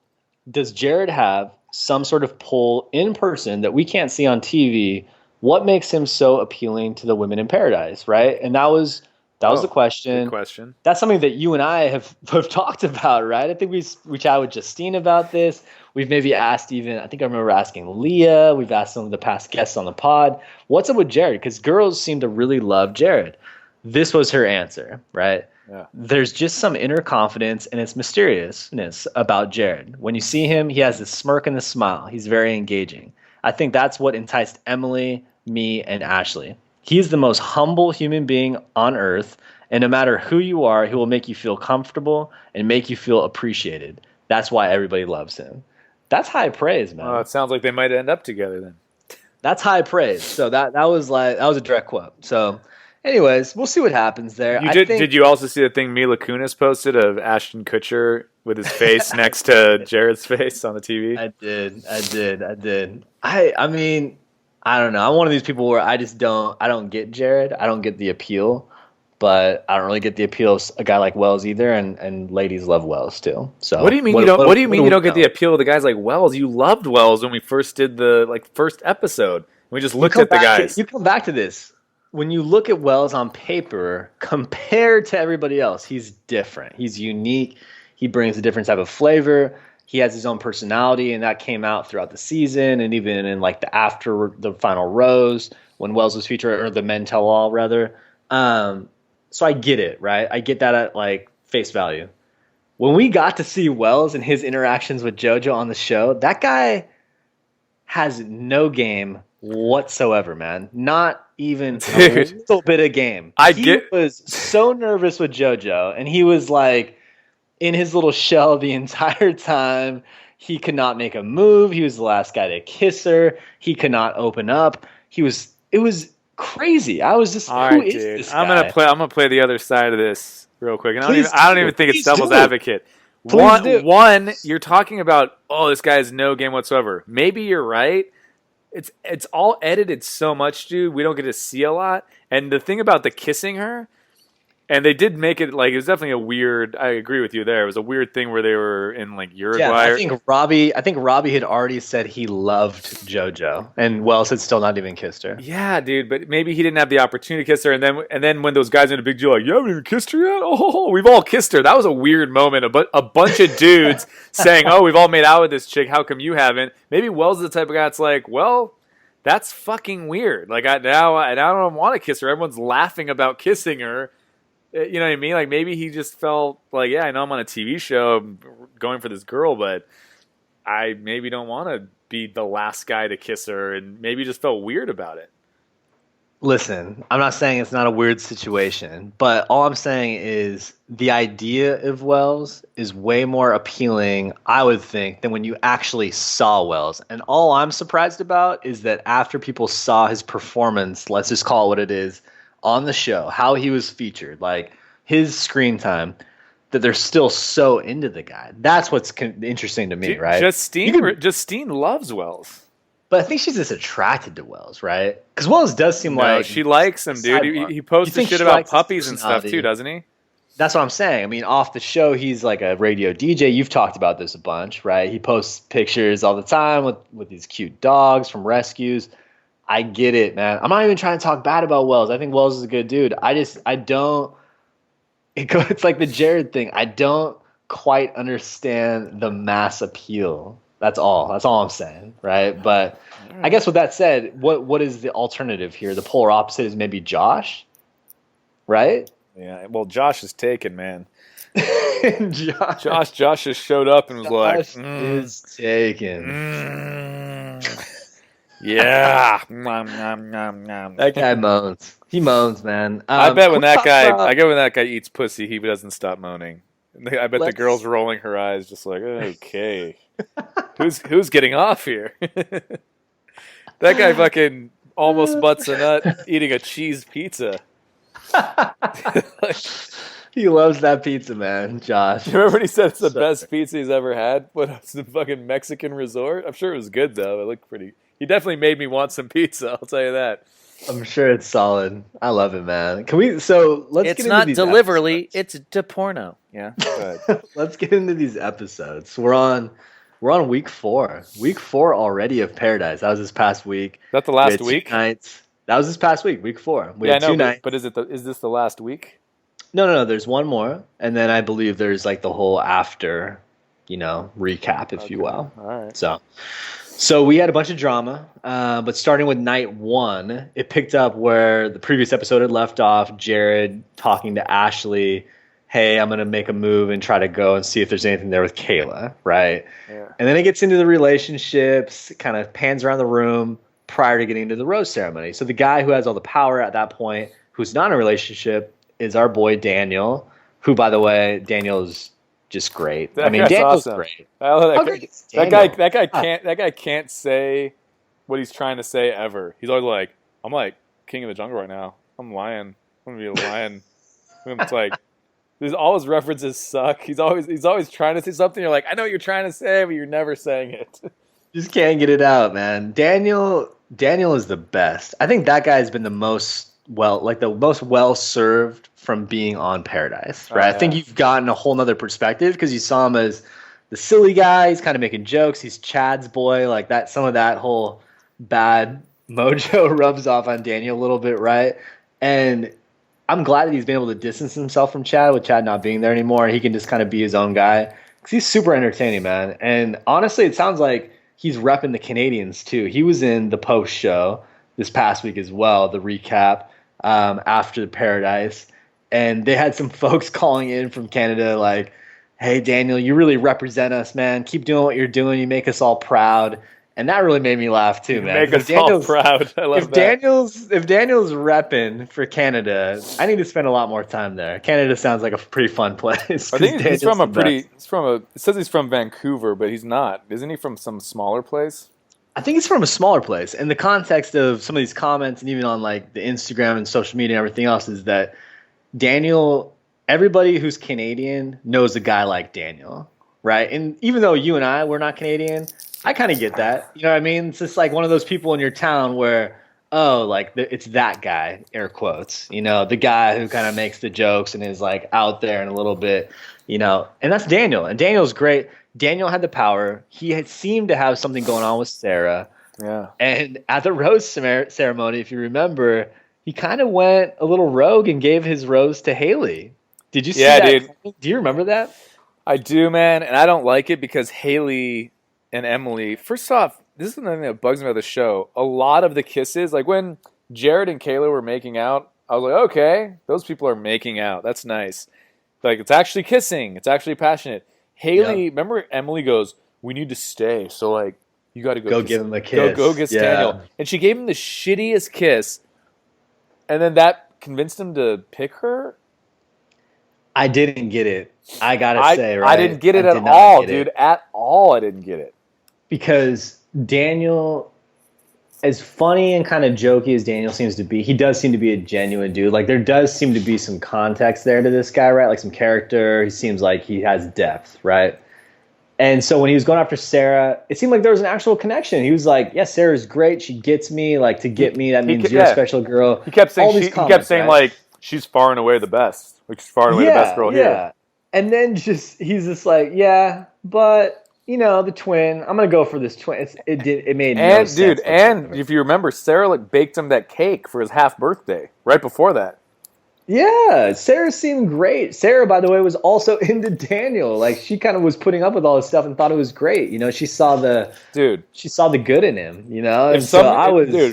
does Jared have some sort of pull in person that we can't see on TV? What makes him so appealing to the women in Paradise, right? And that was the question. Good question. That's something that you and I have talked about, right? I think we chatted with Justine about this. We've maybe asked even, I think I remember asking Leah. We've asked some of the past guests on the pod, what's up with Jared? Because girls seem to really love Jared. This was her answer, right? Yeah. There's just some inner confidence and it's mysteriousness about Jared. When you see him, he has this smirk and this smile. He's very engaging. I think that's what enticed Emily, me, and Ashley. He's the most humble human being on earth, and no matter who you are, he will make you feel comfortable and make you feel appreciated. That's why everybody loves him. That's high praise, man. It sounds like they might end up together then. That's high praise. So that was a direct quote. So anyways, we'll see what happens there. Did you also see the thing Mila Kunis posted of Ashton Kutcher with his face next to Jared's face on the TV? I did. I mean, I don't know. I'm one of these people where I don't get Jared. I don't get the appeal, but I don't really get the appeal of a guy like Wells either, and ladies love Wells too. So what do you mean you don't get the appeal of the guys like Wells? You loved Wells when we first did the first episode. We just looked at the guys. You come back to this. When you look at Wells on paper compared to everybody else, he's different. He's unique. He brings a different type of flavor. He has his own personality, and that came out throughout the season and even in like after the final rose when Wells was featured, or the Men Tell All rather. So I get it, right? I get that at like face value. When we got to see Wells and his interactions with JoJo on the show, that guy has no game whatsoever, man. Not even a little bit of game. He was so nervous with JoJo, and he was like in his little shell the entire time. He could not make a move. He was the last guy to kiss her. He could not open up. It was crazy. I was just, all right, dude. This guy? I'm gonna play the other side of this real quick. And I don't even think it's devil's advocate. One, you're talking about, this guy has no game whatsoever. Maybe you're right. It's all edited so much, dude. We don't get to see a lot. And the thing about the kissing her, and they did make it like it was definitely a weird. I agree with you there. It was a weird thing where they were in like Uruguay. Yeah, I think Robbie had already said he loved JoJo, and Wells had still not even kissed her. Yeah, dude, but maybe he didn't have the opportunity to kiss her. And then when those guys made a big deal, like, you haven't even kissed her yet? Oh, we've all kissed her. That was a weird moment. A bunch of dudes saying, "Oh, we've all made out with this chick. How come you haven't?" Maybe Wells is the type of guy that's like, well, that's fucking weird. Like I don't want to kiss her. Everyone's laughing about kissing her. You know what I mean? Like maybe he just felt like, yeah, I know I'm on a TV show, I'm going for this girl, but I maybe don't want to be the last guy to kiss her, and maybe just felt weird about it. Listen, I'm not saying it's not a weird situation, but all I'm saying is the idea of Wells is way more appealing, I would think, than when you actually saw Wells. And all I'm surprised about is that after people saw his performance, let's just call it what it is, on the show, how he was featured, like his screen time, that they're still so into the guy. That's what's interesting to me, right? Justine loves Wells. But I think she's just attracted to Wells, right? Because Wells does seem like... she likes him, dude. He posts shit about puppies and stuff too, doesn't he? That's what I'm saying. I mean, off the show, he's like a radio DJ. You've talked about this a bunch, right? He posts pictures all the time with these cute dogs from rescues. I get it, man. I'm not even trying to talk bad about Wells. I think Wells is a good dude. I don't. It's like the Jared thing. I don't quite understand the mass appeal. That's all. That's all I'm saying, right? But I guess with that said, what is the alternative here? The polar opposite is maybe Josh, right? Yeah. Well, Josh is taken, man. Josh just showed up and was like, is taken. Yeah. That guy moans. He moans, man. I bet when that guy eats pussy, he doesn't stop moaning. I bet the girl's rolling her eyes, just like, okay, who's getting off here? That guy fucking almost butts a nut eating a cheese pizza. He loves that pizza, man, Josh. You remember when he said it's the best pizza he's ever had? What, it's the fucking Mexican resort? I'm sure it was good, though. It looked pretty. He definitely made me want some pizza, I'll tell you that. I'm sure it's solid. I love it, man. Let's get into these It's not delivery, it's de porno. Yeah, go ahead. Let's get into these episodes. We're on week 4. Week 4 already of Paradise. That was this past week. Is that the last week? Nights. That was this past week, week 4. We had 2 nights. But is this the last week? No. There's one more, and then I believe there's like the whole after, recap, if you will. All right. So we had a bunch of drama, but starting with night 1, it picked up where the previous episode had left off. Jared talking to Ashley, hey, I'm going to make a move and try to go and see if there's anything there with Kayla, right? Yeah. And then it gets into the relationships, kind of pans around the room prior to getting into the rose ceremony. So the guy who has all the power at that point, who's not in a relationship, is our boy Daniel, who, by the way, Daniel is just great. Daniel's awesome. Great. That guy can't say what he's trying to say ever. He's always like, I'm like king of the jungle right now. I'm lion. I'm gonna be a lion. It's like all his references suck. He's always trying to say something. You're like, I know what you're trying to say, but you're never saying it. Just can't get it out, man. Daniel is the best. I think that guy's been the most well served from being on Paradise, right? I think you've gotten a whole nother perspective because you saw him as the silly guy. He's kind of making jokes. He's Chad's boy, like that. Some of that whole bad mojo rubs off on Daniel a little bit, right? And I'm glad that he's been able to distance himself from Chad, with Chad not being there anymore. He can just kind of be his own guy because he's super entertaining, man. And honestly, it sounds like he's repping the Canadians too. He was in the post show this past week as well, the recap after the Paradise. And they had some folks calling in from Canada like, hey, Daniel, you really represent us, man. Keep doing what you're doing. You make us all proud. And that really made me laugh too, man. Make us all proud. I love that. If Daniel's repping for Canada, I need to spend a lot more time there. Canada sounds like a pretty fun place. I think it says he's from Vancouver, but he's not. Isn't he from some smaller place? I think he's from a smaller place. And the context of some of these comments and even on like the Instagram and social media and everything else is that Daniel, everybody who's Canadian knows a guy like Daniel, right? And even though you and I, we're not Canadian, I kind of get that. You know what I mean? It's just like one of those people in your town where, it's that guy, air quotes, the guy who kind of makes the jokes and is like out there and a little bit, and that's Daniel. And Daniel's great. Daniel had the power. He had seemed to have something going on with Sarah. Yeah. And at the rose ceremony, if you remember, he kind of went a little rogue and gave his rose to Haley. Did you see that? Yeah, dude. Do you remember that? I do, man. And I don't like it because Haley and Emily, first off, this is the thing that bugs me about the show. A lot of the kisses, like when Jared and Kayla were making out, I was like, okay, those people are making out. That's nice. Like, it's actually kissing. It's actually passionate. Haley, remember Emily goes, we need to stay. So, like, you got to go give him a kiss. Go kiss Daniel. And she gave him the shittiest kiss. And then that convinced him to pick her? I didn't get it. I got to say, right? I didn't get it at all, dude. At all, I didn't get it. Because Daniel, as funny and kind of jokey as Daniel seems to be, he does seem to be a genuine dude. Like, there does seem to be some context there to this guy, right? Like, some character. He seems like he has depth, right? And so when he was going after Sarah, it seemed like there was an actual connection. He was like, yeah, Sarah's great. She gets me. Like, to get me, that means you're a special girl. He kept saying, like, she's far and away the best. Like, she's far and away the best girl here. And then he's just like, yeah, but... the twin. I'm gonna go for this twin. It made no sense. Dude, and if you remember, Sarah baked him that cake for his half birthday right before that. Yeah, Sarah seemed great. Sarah, by the way, was also into Daniel. Like, she kind of was putting up with all this stuff and thought it was great. She saw the good in him.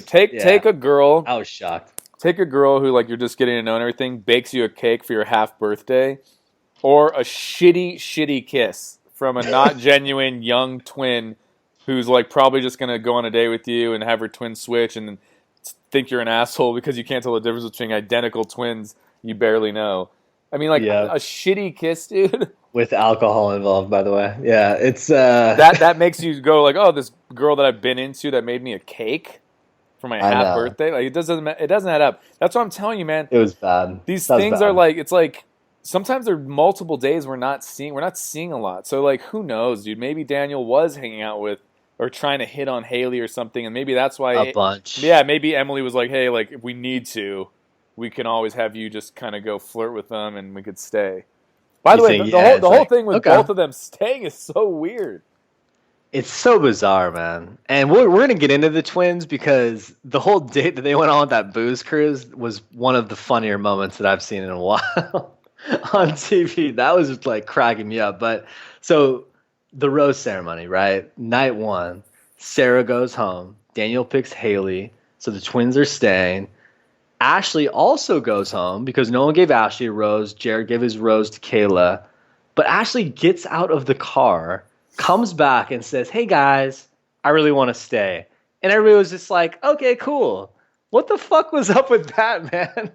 Take a girl. I was shocked. Take a girl who, like, you're just getting to know and everything, bakes you a cake for your half birthday, or a shitty kiss from a not genuine young twin who's like probably just gonna go on a date with you and have her twin switch and think you're an asshole because you can't tell the difference between identical twins you barely know. I mean, like a shitty kiss, dude. With alcohol involved, by the way. Yeah, it's that makes you go like, oh, this girl that I've been into that made me a cake for my half birthday. Like it doesn't add up. That's what I'm telling you, man. It was bad. These things are like, it's like sometimes there are multiple days we're not seeing a lot. So like, who knows, dude? Maybe Daniel was hanging out with or trying to hit on Haley or something, and maybe that's why a bunch. Yeah, maybe Emily was like, hey, like if we need to, we can always have you just kind of go flirt with them, and we could stay. By the way, the whole thing with both of them staying is so weird. It's so bizarre, man. And we're going to get into the twins because the whole date that they went on with that booze cruise was one of the funnier moments that I've seen in a while on TV. That was just like cracking me up. But so the rose ceremony, right? Night one, Sarah goes home. Daniel picks Haley. So the twins are staying. Ashley also goes home because no one gave Ashley a rose. Jared gave his rose to Kayla. But Ashley gets out of the car, comes back and says, hey guys, I really want to stay. And everybody was just like, okay, cool. What the fuck was up with that, man?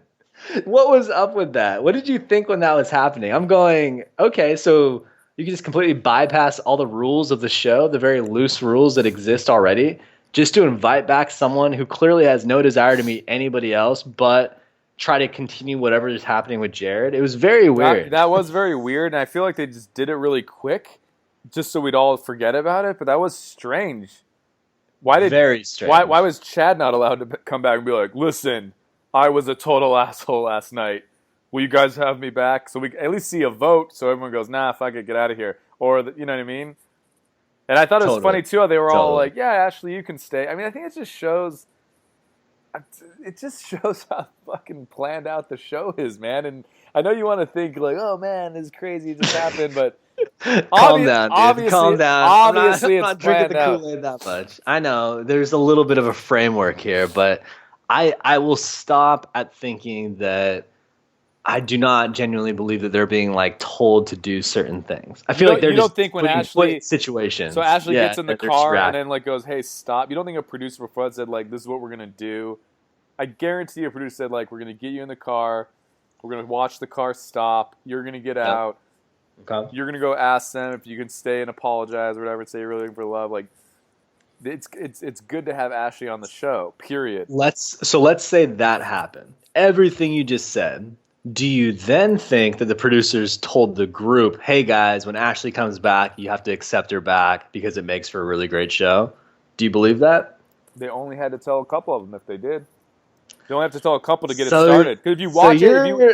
What was up with that? What did you think when that was happening? I'm going, okay, so you can just completely bypass all the rules of the show, the very loose rules that exist already, just to invite back someone who clearly has no desire to meet anybody else, but try to continue whatever is happening with Jared. It was very weird. That was very weird, and I feel like they just did it really quick, just so we'd all forget about it. But that was strange. Very strange. Why was Chad not allowed to come back and be like, listen, I was a total asshole last night. Will you guys have me back? So we at least see a vote, so everyone goes, nah, fuck it, get out of here. Or, you know what I mean? And I thought it was funny, too, how they were all like, yeah, Ashley, you can stay. I mean, I think it just shows how fucking planned out the show is, man. And I know you want to think, like, oh, man, this is crazy, it just happened, but calm down, dude. Calm down. Obviously, I'm not drinking the Kool-Aid that much. I know. There's a little bit of a framework here, but I will stop at thinking that I do not genuinely believe that they're being like told to do certain things. I feel like they're just think when Ashley situations. So Ashley gets in the car and then like goes, "Hey, stop!" You don't think a producer before that said like, "This is what we're gonna do"? I guarantee a producer said like, "We're gonna get you in the car. We're gonna watch the car stop. You're gonna get out. Okay. You're gonna go ask them if you can stay and apologize or whatever, and say you're really looking for love." Like, it's good to have Ashley on the show. Period. Let's say that happened. Everything you just said. Do you then think that the producers told the group, hey guys, when Ashley comes back, you have to accept her back because it makes for a really great show? Do you believe that? They only had to tell a couple of them if they did. You only have to tell a couple to get it started. Because if you watch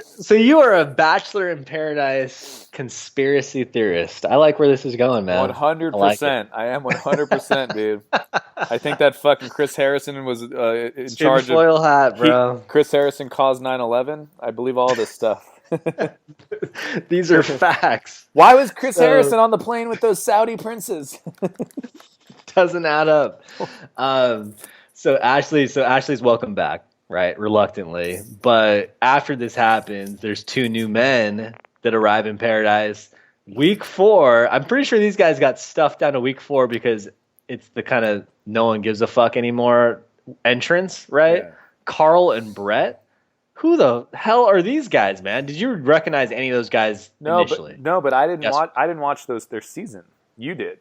so you are a Bachelor in Paradise conspiracy theorist. I like where this is going, man. 100%. I am 100%, dude. I think that fucking Chris Harrison was in charge of... foil hat, bro. Chris Harrison caused 9/11. I believe all this stuff. These are facts. Why was Chris Harrison on the plane with those Saudi princes? Doesn't add up. So Ashley's welcome back. Right, reluctantly. But after this happens, there's two new men that arrive in Paradise. Week 4, I'm pretty sure these guys got stuffed down to week 4 because it's the kind of no one gives a fuck anymore entrance, right? Yeah. Carl and Brett. Who the hell are these guys, man? Did you recognize any of those guys initially? But I didn't watch. I didn't watch their season. You did.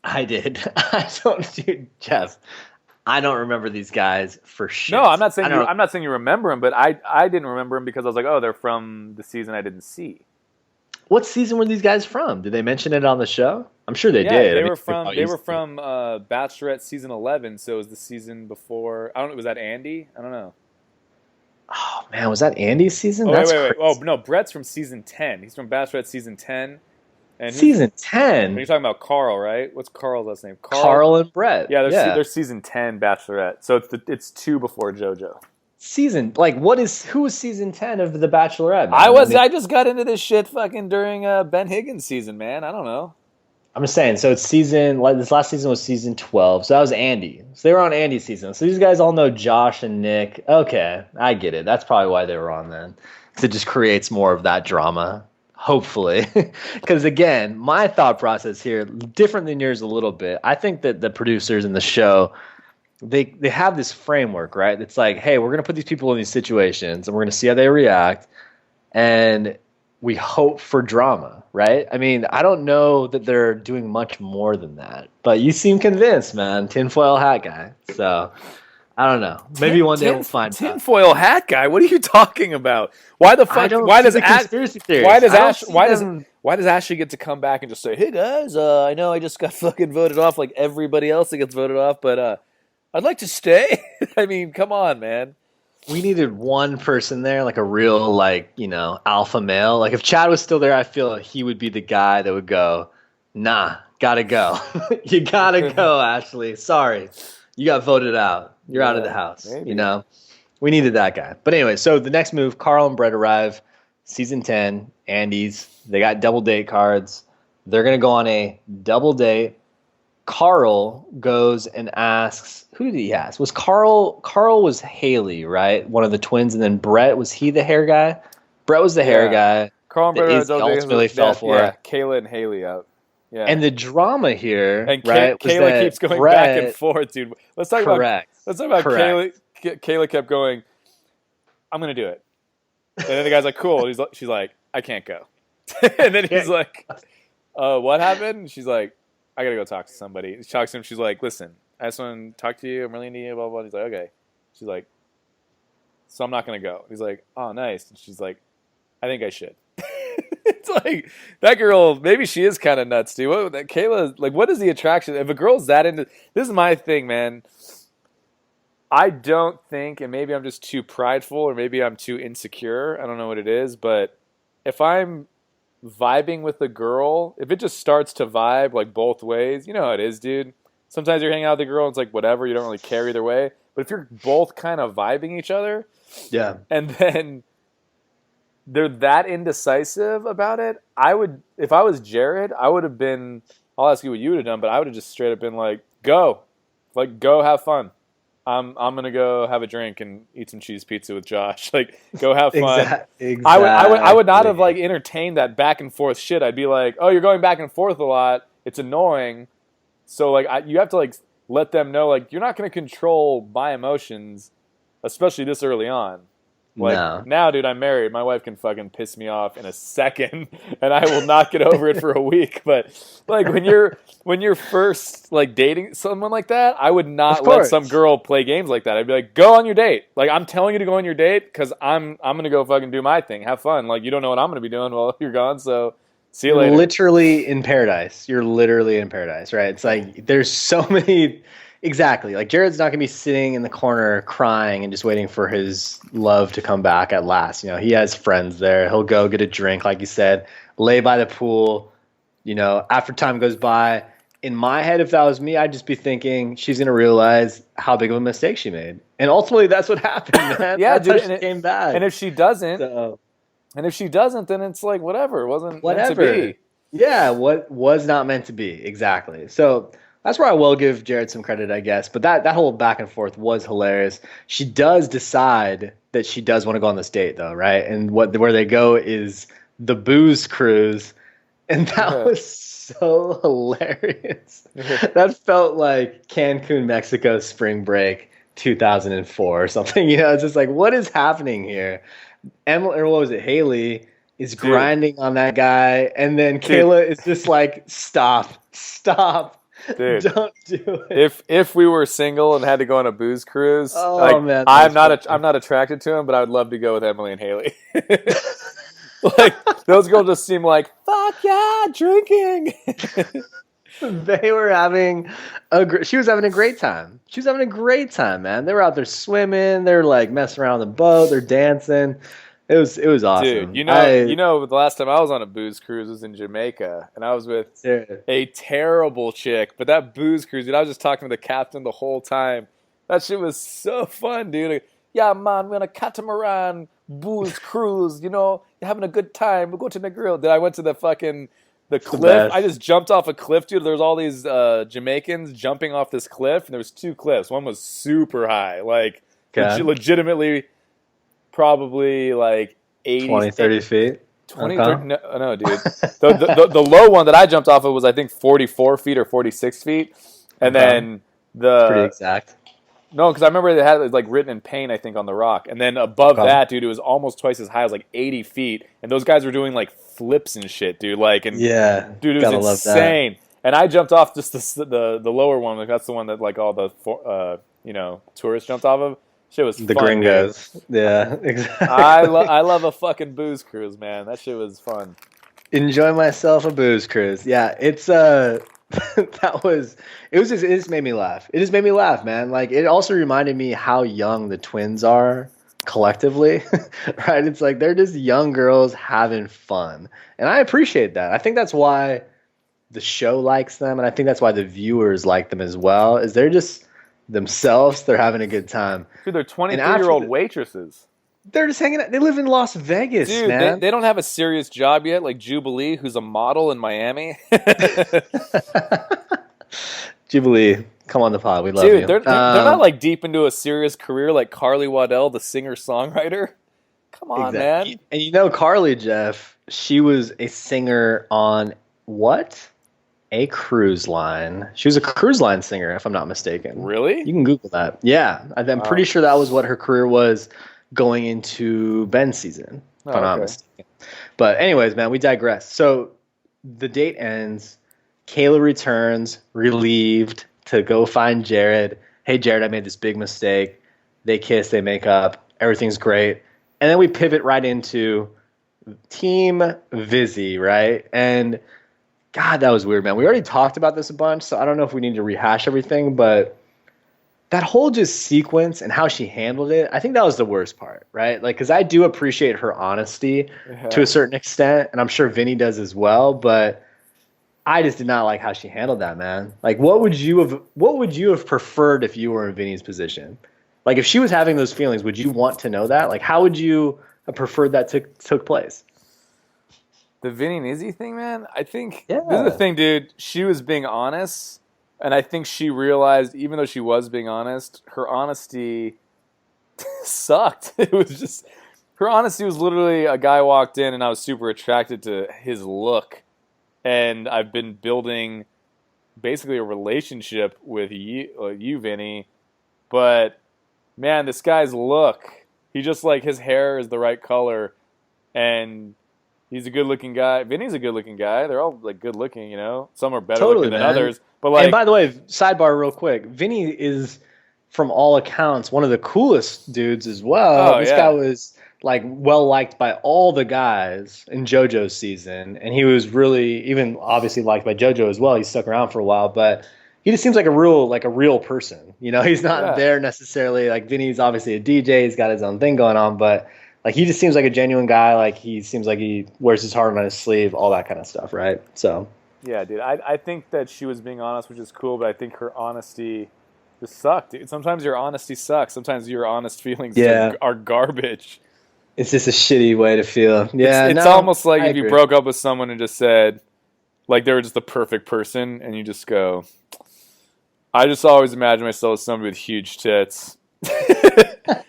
I did. I don't, dude, Geoff. I don't remember these guys for shit. No, I'm not saying you remember them, but I didn't remember them because I was like, oh, they're from the season I didn't see. What season were these guys from? Did they mention it on the show? I'm sure they did. They were from Bachelorette season 11, so it was the season before. I don't know. Was that Andy? I don't know. Oh man, was that Andy's season? Wait. Oh no, Brett's from season 10. He's from Bachelorette season 10. And season 10? You're talking about Carl, right? What's Carl's last name? Carl and Brett. Yeah, they're season 10 Bachelorette. So it's 2 before JoJo. Who was season 10 of The Bachelorette? Man? I just got into this shit fucking during Ben Higgins season, man. I don't know. I'm just saying, so it's this last season was season 12. So that was Andy. So they were on Andy's season. So these guys all know Josh and Nick. Okay, I get it. That's probably why they were on then. Because it just creates more of that drama. Hopefully. Because again, my thought process here, different than yours a little bit. I think that the producers in the show, they have this framework, right? It's like, hey, we're going to put these people in these situations and we're going to see how they react. And we hope for drama, right? I mean, I don't know that they're doing much more than that, but you seem convinced, man. Tinfoil hat guy. So I don't know. Maybe one day we'll find out. Tinfoil hat guy. What are you talking about? Why the fuck? Why does Ashley get to come back and just say, "Hey guys, I know I just got fucking voted off like everybody else that gets voted off, but I'd like to stay." I mean, come on, man. We needed one person there, like a real, like, you know, alpha male. Like if Chad was still there, I feel like he would be the guy that would go, "Nah, gotta go. You gotta go, Ashley. Sorry, you got voted out. You're out of the house." Maybe. You know, we needed that guy. But anyway, so the next move, Carl and Brett arrive, season 10, Andy's. They got double date cards. They're gonna go on a double date. Carl goes and asks, who did he ask? Was Carl was Haley, right? One of the twins, and then Brett, was he the hair guy? Brett was the hair guy. Carl and Brett ultimately fell for. Yeah, Kayla and Haley out. Yeah. And the drama here, and right? Kayla keeps going back and forth, dude. Let's talk about Kayla. Kayla kept going, "I'm gonna do it," and then the guy's like, "Cool." She's like, "I can't go," and then he's like, "What happened?" And she's like, "I gotta go talk to somebody." She talks to him. She's like, "Listen, I just want to talk to you. I'm really into you." Blah blah. He's like, "Okay." She's like, "So I'm not gonna go." He's like, "Oh, nice." And she's like, "I think I should." It's like that girl. Maybe she is kind of nuts, dude. Kayla, like, what is the attraction? If a girl's that into, this is my thing, man. I don't think, and maybe I'm just too prideful, or maybe I'm too insecure. I don't know what it is, but if I'm vibing with a girl, if it just starts to vibe like both ways, you know how it is, dude. Sometimes you're hanging out with a girl and it's like whatever, you don't really care either way. But if you're both kind of vibing each other, yeah, and then they're that indecisive about it, I would, if I was Jared, I would have been, I'll ask you what you would have done, but I would have just straight up been like, go have fun. I'm gonna go have a drink and eat some cheese pizza with Josh. Like, go have fun. Exactly. I would not have like entertained that back and forth shit. I'd be like, oh, you're going back and forth a lot. It's annoying. So like, you have to like let them know, like, you're not gonna control my emotions, especially this early on. Like, now, dude, I'm married. My wife can fucking piss me off in a second, and I will not get over it for a week. But like when you're first like dating someone like that, I would not let some girl play games like that. I'd be like, go on your date. Like, I'm telling you to go on your date because I'm gonna go fucking do my thing, have fun. Like, you don't know what I'm gonna be doing while you're gone, so see you later. Literally in paradise. You're literally in paradise, right? It's like there's so many. Exactly. Like, Jared's not going to be sitting in the corner crying and just waiting for his love to come back at last. You know, he has friends there. He'll go get a drink, like you said, lay by the pool. You know, after time goes by, in my head, if that was me, I'd just be thinking she's going to realize how big of a mistake she made. And ultimately, that's what happened, man. Yeah, that's dude. How she came back. And if she doesn't, then it's like, whatever. It wasn't meant to be. Yeah, what was not meant to be. Exactly. So that's where I will give Jared some credit, I guess. But that whole back and forth was hilarious. She does decide that she does want to go on this date, though, right? And where they go is the booze cruise. And that was so hilarious. That felt like Cancun, Mexico spring break 2004 or something. You know, it's just like, what is happening here? Emily, or what was it, Haley, is grinding on that guy. And then Kayla is just like, stop. Dude, don't do it. If we were single and had to go on a booze cruise, man, I'm not attracted to him, but I would love to go with Emily and Haley. Like, those girls just seem like, fuck yeah, drinking. They were having she was having a great time. She was having a great time, man. They were out there swimming. They were like messing around on the boat. They're dancing. It was awesome. Dude, you know, the last time I was on a booze cruise was in Jamaica, and I was with a terrible chick. But that booze cruise, dude, I was just talking to the captain the whole time. That shit was so fun, dude. Like, yeah, man, we're on a catamaran booze cruise. You know, you're having a good time. We'll go to Negril. Then I went to the cliff. I just jumped off a cliff, dude. There was all these Jamaicans jumping off this cliff, and there was two cliffs. One was super high, like legitimately. Probably like 80, 20, 30 feet. 20, 30, no, dude. The low one that I jumped off of was, I think, 44 feet or 46 feet. And then It's pretty exact. No, because I remember they had it like written in paint, I think, on the rock. And then above that, dude, it was almost twice as high. It was like 80 feet. And those guys were doing like flips and shit, dude. Like, and yeah, dude, it was insane. And I jumped off just the lower one. Like, that's the one that like all the tourists jumped off of. Shit was the fun, gringos. Dude. Yeah, exactly. I love a fucking booze cruise, man. That shit was fun. Enjoy myself a booze cruise. Yeah, it's it just made me laugh. It just made me laugh, man. Like, it also reminded me how young the twins are collectively, right? It's like they're just young girls having fun, and I appreciate that. I think that's why the show likes them, and I think that's why the viewers like them as well. Is they're just themselves. They're having a good time. Dude, they're 23-year-old waitresses. They're just hanging out. They live in Las Vegas, dude, man. They don't have a serious job yet, like Jubilee, who's a model in Miami. Jubilee, come on the pod. We love you. Dude, they're not like deep into a serious career like Carly Waddell, the singer-songwriter. Come on, man. And you know Carly, Geoff, she was a singer on what? A cruise line. She was a cruise line singer, if I'm not mistaken. Really? You can Google that. Yeah. I'm pretty sure that was what her career was going into Ben's season, if I'm not mistaken. But anyways, man, we digress. So the date ends. Kayla returns, relieved, to go find Jared. Hey, Jared, I made this big mistake. They kiss, they make up. Everything's great. And then we pivot right into Team Vizzy, right? And God, that was weird, man. We already talked about this a bunch, so I don't know if we need to rehash everything, but that whole just sequence and how she handled it, I think that was the worst part, right? Like, because I do appreciate her honesty to a certain extent, and I'm sure Vinny does as well, but I just did not like how she handled that, man. Like, what would you have preferred if you were in Vinny's position? Like, if she was having those feelings, would you want to know that? Like, how would you have preferred that took place? The Vinny and Izzy thing, man, I think this is the thing, dude. She was being honest, and I think she realized, even though she was being honest, her honesty sucked. It was just, her honesty was literally, a guy walked in and I was super attracted to his look, and I've been building basically a relationship with you, Vinny, but man, this guy's look, he just, like, his hair is the right color, and he's a good-looking guy. Vinny's a good-looking guy. They're all, like, good-looking, you know? Some are better looking than others. But, like, and by the way, sidebar real quick, Vinny is, from all accounts, one of the coolest dudes as well. This guy was, like, well-liked by all the guys in JoJo's season, and he was really, even obviously liked by JoJo as well. He stuck around for a while, but he just seems like a real person. You know, he's not there necessarily. Like, Vinny's obviously a DJ. He's got his own thing going on, but like, he just seems like a genuine guy. Like, he seems like he wears his heart on his sleeve, all that kind of stuff, right? So, yeah, dude. I think that she was being honest, which is cool, but I think her honesty just sucked, dude. Sometimes your honesty sucks. Sometimes your honest feelings are garbage. It's just a shitty way to feel. Yeah, it's almost like if you broke up with someone and just said, like, they were just the perfect person, and you just go, I just always imagine myself as somebody with huge tits.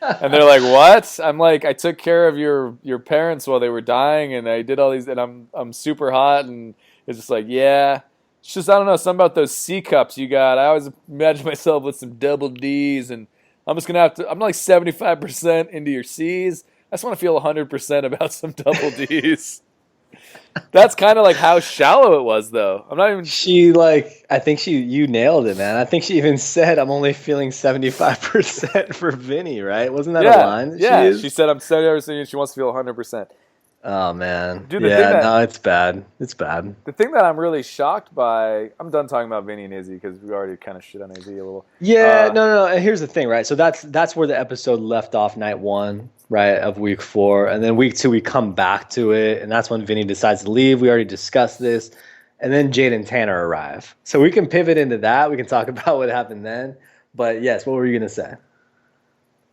And they're like, what? I'm like, I took care of your parents while they were dying, and I did all these, and I'm super hot, and it's just like, yeah. It's just, I don't know, something about those C cups you got. I always imagine myself with some double D's, and I'm just gonna I'm like 75% into your C's. I just want to feel 100% about some double D's. That's kind of like how shallow it was, though. I'm not even. I think you nailed it, man. I think she even said, "I'm only feeling 75% for Vinny." Right? Wasn't that a line? She said, "I'm 70%," and she wants to feel 100%. Oh man, dude. No, it's bad. It's bad. The thing that I'm really shocked by, I'm done talking about Vinny and Izzy because we already kind of shit on Izzy a little. Yeah, no. And here's the thing, right? So that's where the episode left off, night 1, right, of week 4, and then week 2 we come back to it, and that's when Vinny decides to leave. We already discussed this, and then Jade and Tanner arrive. So we can pivot into that. We can talk about what happened then. But yes, what were you gonna say?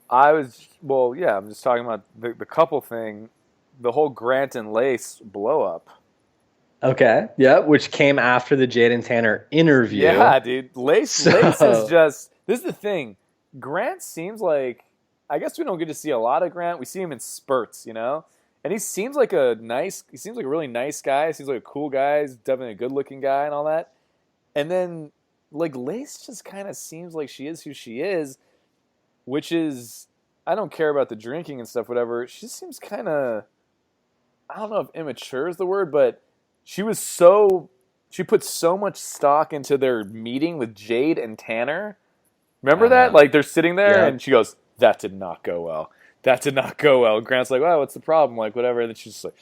I'm just talking about the couple thing. The whole Grant and Lace blow up. Okay. Yeah, which came after the Jade and Tanner interview. Yeah, dude. Lace is just, this is the thing. Grant seems like, I guess we don't get to see a lot of Grant. We see him in spurts, you know? And he seems like a really nice guy. He seems like a cool guy. He's definitely a good looking guy and all that. And then like Lace just kind of seems like she is who she is, which is, I don't care about the drinking and stuff, whatever. She seems kind of, I don't know if immature is the word, but she put so much stock into their meeting with Jade and Tanner. Remember that? Like they're sitting there and she goes, that did not go well. That did not go well. And Grant's like, well, what's the problem? Like, whatever. And then she's just like,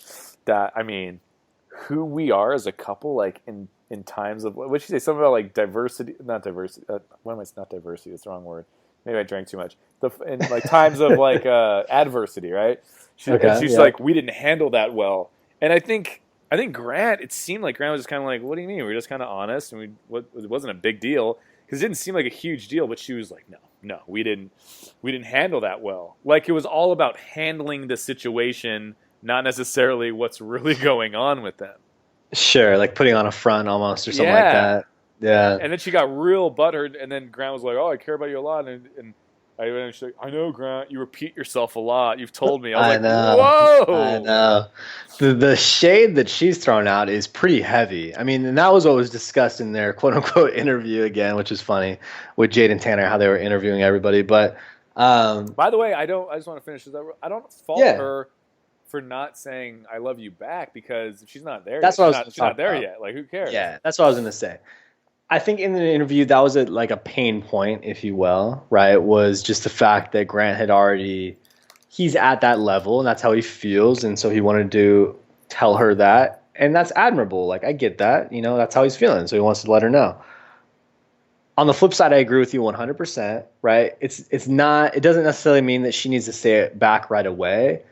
that, I mean, who we are as a couple, like, in times of, what did she say? Something about, like, diversity, not diversity. Not diversity, that's the wrong word. Maybe I drank too much. In, like, times of, like, adversity, right? She's like, we didn't handle that well. And I think Grant, it seemed like Grant was just kind of like, what do you mean? We're just kind of honest, and it wasn't a big deal. Because it didn't seem like a huge deal, but she was like, no, we didn't handle that well. Like it was all about handling the situation, not necessarily what's really going on with them. Sure, like putting on a front almost or something like that. Yeah. And then she got real butthurt, and then Grant was like, oh, I care about you a lot. And she's like, I know, Grant, you repeat yourself a lot. You've told me. I was whoa! I know. The shade that she's thrown out is pretty heavy. I mean, and that was what was discussed in their quote-unquote interview again, which is funny, with Jade and Tanner, how they were interviewing everybody. But by the way, I just want to finish this. I don't fault her for not saying I love you back, because if she's not there that's yet, she's not there yet. Like, who cares? Yeah, that's what I was going to say. I think in the interview, that was a pain point, if you will, right? Was just the fact that Grant he's at that level, and that's how he feels, and so he wanted to tell her that, and that's admirable. Like, I get that, that's how he's feeling, so he wants to let her know. On the flip side, I agree with you 100%, right? It doesn't necessarily mean that she needs to say it back right away,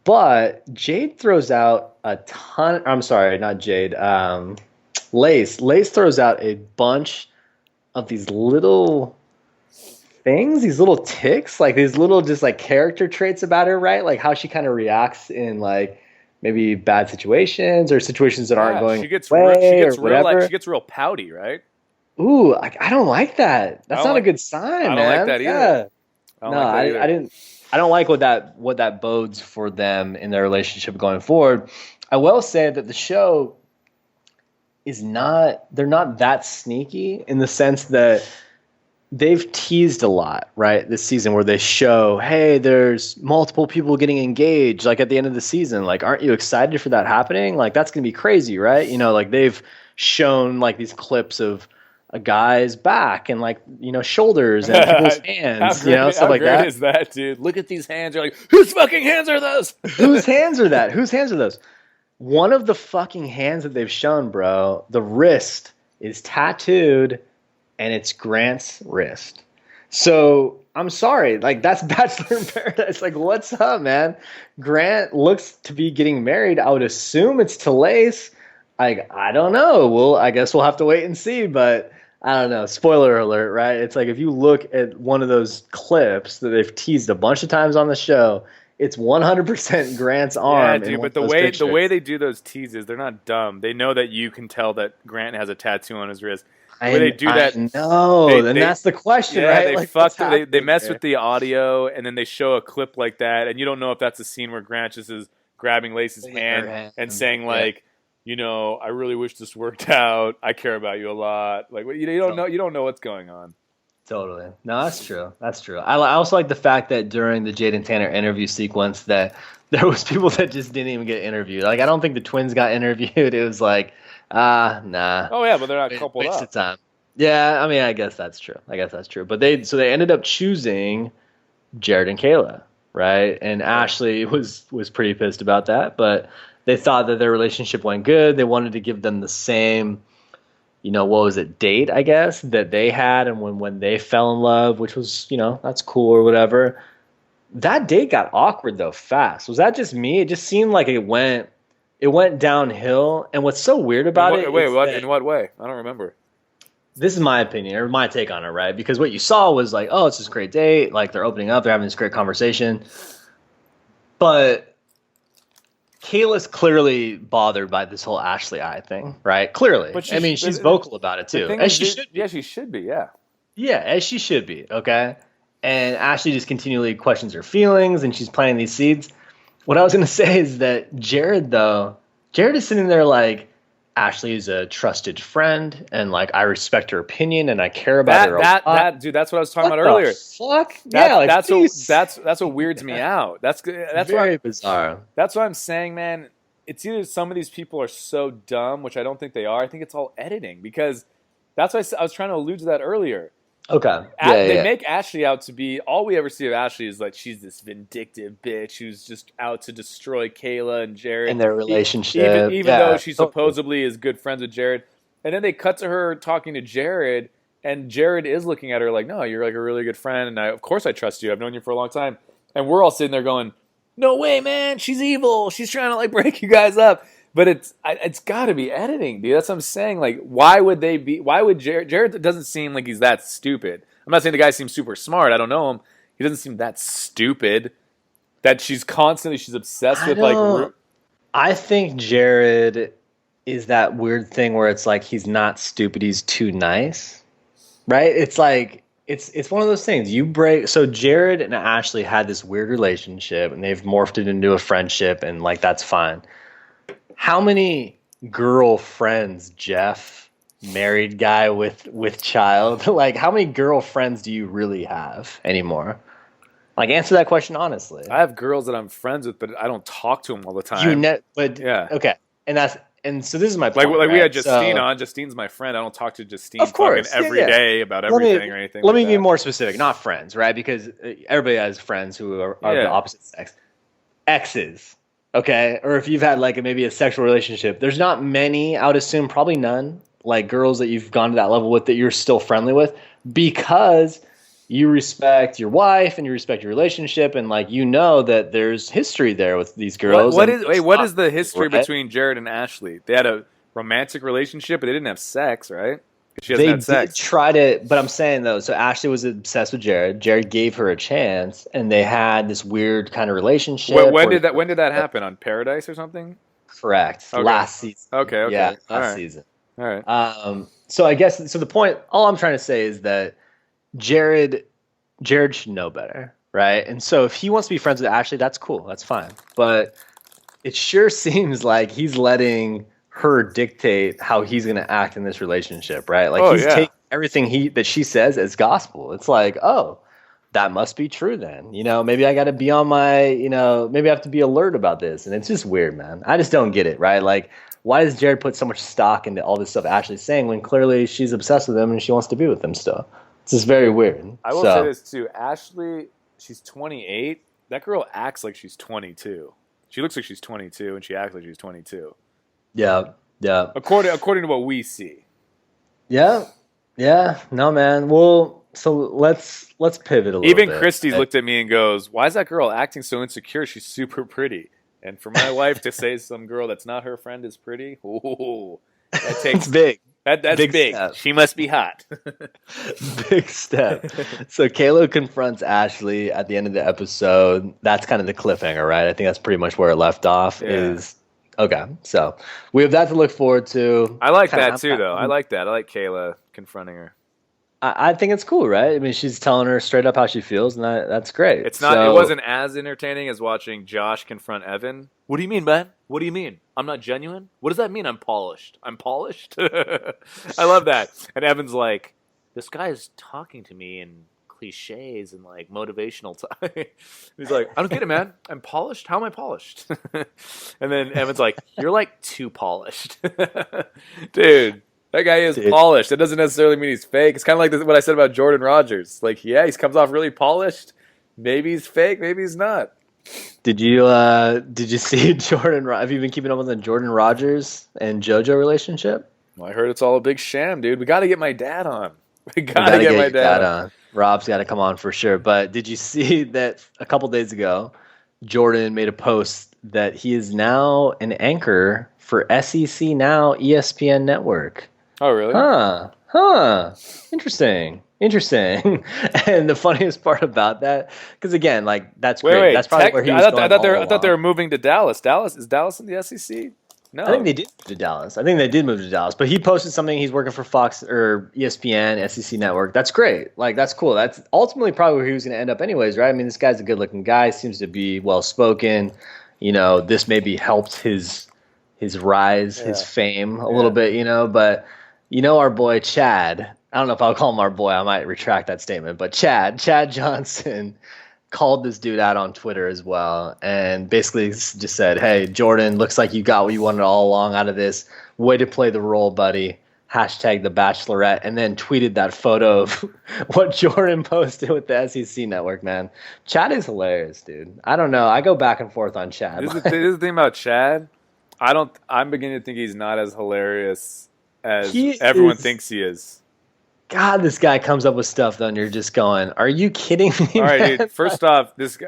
but Jade throws out a ton. I'm sorry, not Jade. Lace throws out a bunch of these little things, these little ticks, like these little just like character traits about her, right? Like how she kind of reacts in like maybe bad situations or situations that aren't going she gets real pouty, right? Ooh, I don't like that. That's not a good sign, I man. don't like that either. Yeah. I don't like what that bodes for them in their relationship going forward. I will say that the show they're not that sneaky in the sense that they've teased a lot, right? This season where they show, hey, there's multiple people getting engaged, like at the end of the season. Like, aren't you excited for that happening? Like, that's going to be crazy, right? Like they've shown like these clips of a guy's back and like, shoulders and people's hands, stuff like that. How great is that, dude? Look at these hands. You're like, whose fucking hands are those? Whose hands are that? Whose hands are those? One of the fucking hands that they've shown, bro, the wrist is tattooed, and it's Grant's wrist. So I'm sorry, like that's Bachelor in Paradise. Like, what's up, man? Grant looks to be getting married. I would assume it's to Lace. Like, I don't know. Well, I guess we'll have to wait and see. But I don't know. Spoiler alert, right? It's like if you look at one of those clips that they've teased a bunch of times on the show, it's 100% Grant's arm. Yeah, dude, but the way they do those teases, they're not dumb. They know that you can tell that Grant has a tattoo on his wrist. They do that. No, then that's the question, right? They mess with the audio, and then they show a clip like that, and you don't know if that's a scene where Grant just is grabbing Lace's hand and saying like, I really wish this worked out. I care about you a lot. Like, you don't know. You don't know what's going on. Totally. No, that's true. That's true. I also like the fact that during the Jade and Tanner interview sequence that there was people that just didn't even get interviewed. Like, I don't think the twins got interviewed. It was like, nah. Oh, yeah, but they're not coupled up. Waste of time. Yeah, I mean, I guess that's true. But they ended up choosing Jared and Kayla, right? And Ashley was pretty pissed about that, but they thought that their relationship went good. They wanted to give them the same, what was it, date, I guess, that they had and when they fell in love, which was, that's cool or whatever. That date got awkward, though, fast. Was that just me? It just seemed like it went downhill. And what's so weird about it... Wait, what? In what way? I don't remember. This is my opinion, or my take on it, right? Because what you saw was like, oh, it's this great date. Like, they're opening up. They're having this great conversation. But Kayla's clearly bothered by this whole Ashley I thing, right? Clearly. But she's vocal about it, too. As she should be. Yeah, she should be, yeah. Yeah, as she should be, okay? And Ashley just continually questions her feelings, and she's planting these seeds. What I was going to say is that Jared is sitting there like, Ashley is a trusted friend, and like I respect her opinion, and I care about her a lot. Dude, that's what I was talking about earlier. Fuck? That's what weirds me out. That's very bizarre. That's what I'm saying, man. It's either some of these people are so dumb, which I don't think they are. I think it's all editing, because that's why I was trying to allude to that earlier. Okay. They make Ashley out to be, all we ever see of Ashley is like she's this vindictive bitch who's just out to destroy Kayla and Jared and their relationship. Even though she supposedly is good friends with Jared. And then they cut to her talking to Jared, and Jared is looking at her like, no, you're like a really good friend, and of course I trust you. I've known you for a long time. And we're all sitting there going, no way, man, she's evil. She's trying to like break you guys up. But it's got to be editing, dude. That's what I'm saying. Like, why would Jared doesn't seem like he's that stupid. I'm not saying the guy seems super smart. I don't know him. He doesn't seem that stupid that she's obsessed with like. I think Jared is that weird thing where it's like he's not stupid, he's too nice, right? It's like it's one of those things. So Jared and Ashley had this weird relationship, and they've morphed it into a friendship, and like that's fine. How many girlfriends, Geoff, married guy with child, like how many girlfriends do you really have anymore? Like, answer that question honestly. I have girls that I'm friends with, but I don't talk to them all the time. Yeah. Okay. And so this is my point. Like we had Justine on. Justine's my friend. I don't talk to Justine of course, every day about everything or anything. Let me be more specific. Not friends, right? Because everybody has friends who are the opposite sex. Exes. Okay, or if you've had like maybe a sexual relationship, there's not many, I would assume probably none, like girls that you've gone to that level with that you're still friendly with, because you respect your wife and you respect your relationship, and like you know that there's history there with these girls. What is the history between Jared and Ashley? They had a romantic relationship, but they didn't have sex, right? She hasn't had sex. Did try to, but I'm saying though, so Ashley was obsessed with Jared. Jared gave her a chance, and they had this weird kind of relationship. When did that happen? On Paradise or something? Correct. Okay. Last season. Okay. Yeah, last season. All right. So I guess the point. All I'm trying to say is that Jared should know better, right? And so if he wants to be friends with Ashley, that's cool. That's fine. But it sure seems like he's letting her dictate how he's going to act in this relationship, right? Like he's taking everything that she says as gospel. It's like, oh, that must be true then. You know, maybe I got to be on my, maybe I have to be alert about this. And it's just weird, man. I just don't get it, right? Like, why does Jared put so much stock into all this stuff Ashley's saying when clearly she's obsessed with him and she wants to be with him still? It's just very weird. I will say this too. Ashley, she's 28. That girl acts like she's 22. She looks like she's 22 and she acts like she's 22. Yeah. According to what we see. Yeah. No, man. Well, so let's pivot a little bit. Even Christie's looked at me and goes, "Why is that girl acting so insecure? She's super pretty." And for my wife to say some girl that's not her friend is pretty, that takes big. That's big. She must be hot. Big step. So Kayla confronts Ashley at the end of the episode. That's kind of the cliffhanger, right? I think that's pretty much where it left off. Okay, so we have that to look forward to. I like that too, though. I like that. I like Kayla confronting her. I think it's cool, right? I mean, she's telling her straight up how she feels, and that's great. It's not. It wasn't as entertaining as watching Josh confront Evan. What do you mean, man? What do you mean? I'm not genuine? What does that mean? I'm polished. I'm polished? I love that. And Evan's like, this guy is talking to me in cliches and like motivational time. He's like, I don't get it, man. I'm polished? How am I polished? And then Evan's like, you're like too polished. Dude, that guy is polished. That doesn't necessarily mean he's fake. It's kind of like what I said about Jordan Rodgers. Like, yeah, he comes off really polished. Maybe he's fake. Maybe he's not. Did you see Jordan? Have you been keeping up with the Jordan Rodgers and JoJo relationship? Well, I heard it's all a big sham, dude. We got to get my dad on. We got to get my dad on. Rob's got to come on for sure. But did you see that a couple days ago, Jordan made a post that he is now an anchor for SEC Now ESPN Network? Oh, really? Huh. Interesting. And the funniest part about that, because again, like that's great. Wait, that's probably where he was I thought they were moving to Dallas. Is Dallas in the SEC? No, I think they did move to Dallas. But he posted something. He's working for Fox or ESPN, SEC Network. That's great. Like that's cool. That's ultimately probably where he was going to end up, anyways, right? I mean, this guy's a good-looking guy. Seems to be well-spoken. this maybe helped his rise, his fame a little bit, but our boy Chad, I don't know if I'll call him our boy, I might retract that statement, but Chad Johnson called this dude out on Twitter as well and basically just said, hey, Jordan, looks like you got what you wanted all along out of this. Way to play the role, buddy. Hashtag the Bachelorette, and then tweeted that photo of what Jordan posted with the SEC network, man. Chad is hilarious, dude. I don't know. I go back and forth on Chad. This is the thing about Chad. I'm beginning to think he's not as hilarious as everyone thinks he is. God, this guy comes up with stuff, though, and you're just going, are you kidding me? All right, dude. First off, this guy,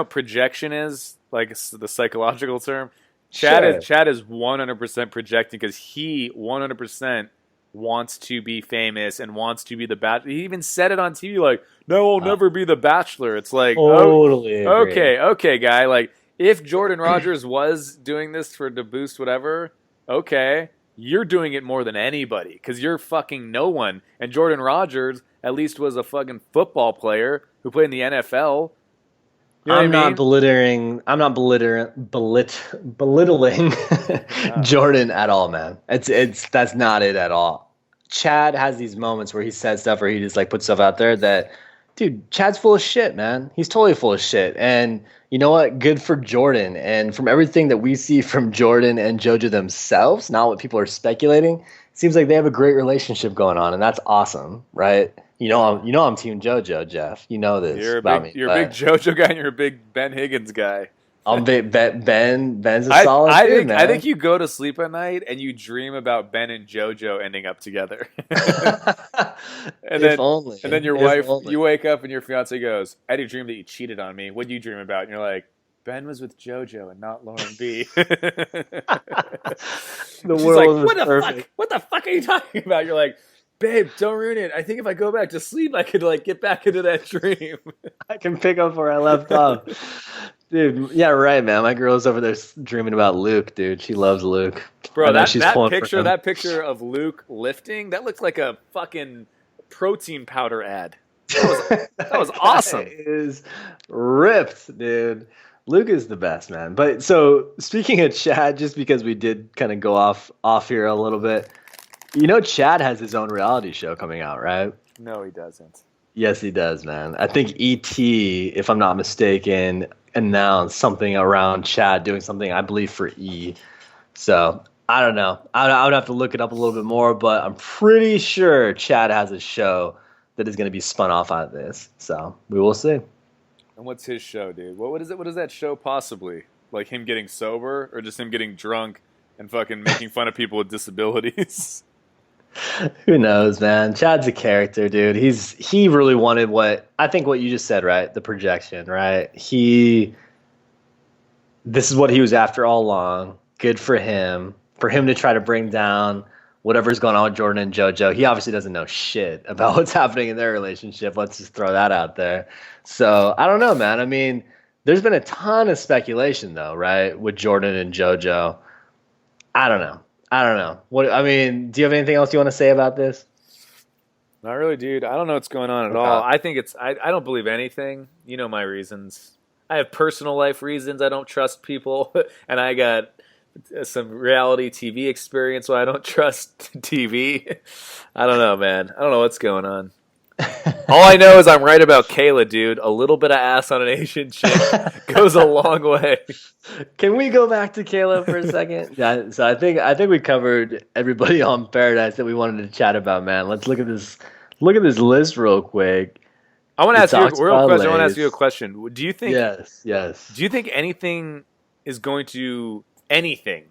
projection is like the psychological term. Chad is 100% projecting because he 100% wants to be famous and wants to be the Bachelor. He even said it on TV, like, "No, I'll never be the Bachelor." It's like, totally okay, guy. Like, if Jordan Rogers was doing this to boost whatever, okay, you're doing it more than anybody because you're fucking no one. And Jordan Rogers at least was a fucking football player who played in the NFL. I'm not belittling Jordan at all, man. That's not it at all. Chad has these moments where he says stuff or he just like puts stuff out there that, dude, Chad's full of shit, man. He's totally full of shit. And you know what? Good for Jordan. And from everything that we see from Jordan and JoJo themselves, not what people are speculating, it seems like they have a great relationship going on, and that's awesome, right? I'm Team JoJo, Geoff. You know this about me. You're a big JoJo guy and you're a big Ben Higgins guy. I'm big Ben's a solid dude, man. I think you go to sleep at night and you dream about Ben and JoJo ending up together. and then your wife, you wake up and your fiance goes, I had a dream that you cheated on me. What'd you dream about? And you're like, Ben was with JoJo and not Lauren B. She's world like, what the fuck are you talking about? You're like, babe, don't ruin it. I think if I go back to sleep, I could get back into that dream. I can pick up where I left off. Dude, yeah, right, man. My girl's over there dreaming about Luke, dude. She loves Luke. Bro, that picture of Luke lifting, that looks like a fucking protein powder ad. That was awesome. It is ripped, dude. Luke is the best, man. But so speaking of Chad, just because we did kind of go off here a little bit, Chad has his own reality show coming out, right? No, he doesn't. Yes, he does, man. I think E.T., if I'm not mistaken, announced something around Chad doing something, I believe, for E! So, I don't know. I would have to look it up a little bit more, but I'm pretty sure Chad has a show that is going to be spun off out of this. So, we will see. And what's his show, dude? What is it? What is that show possibly? Like him getting sober or just him getting drunk and fucking making fun of people with disabilities? Who knows, man? Chad's a character, dude. He really wanted what you just said, right? The projection, right? This is what he was after all along. Good for him. For him to try to bring down whatever's going on with Jordan and JoJo. He obviously doesn't know shit about what's happening in their relationship. Let's just throw that out there. So, I don't know, man. I mean, there's been a ton of speculation, though, right? With Jordan and JoJo. I don't know. Do you have anything else you want to say about this? Not really, dude. I don't know what's going on at all. I think I don't believe anything. You know my reasons. I have personal life reasons. I don't trust people. And I got some reality TV experience why I don't trust TV. I don't know, man. I don't know what's going on. All I know is I'm right about Kayla, dude. A little bit of ass on an Asian chick goes a long way. Can we go back to Kayla for a second? Yeah, so I think we covered everybody on Paradise that we wanted to chat about, man. Let's look at this list real quick. I want to ask you a real question. I want to ask you a question. Do you think Yes. Do you think anything is going to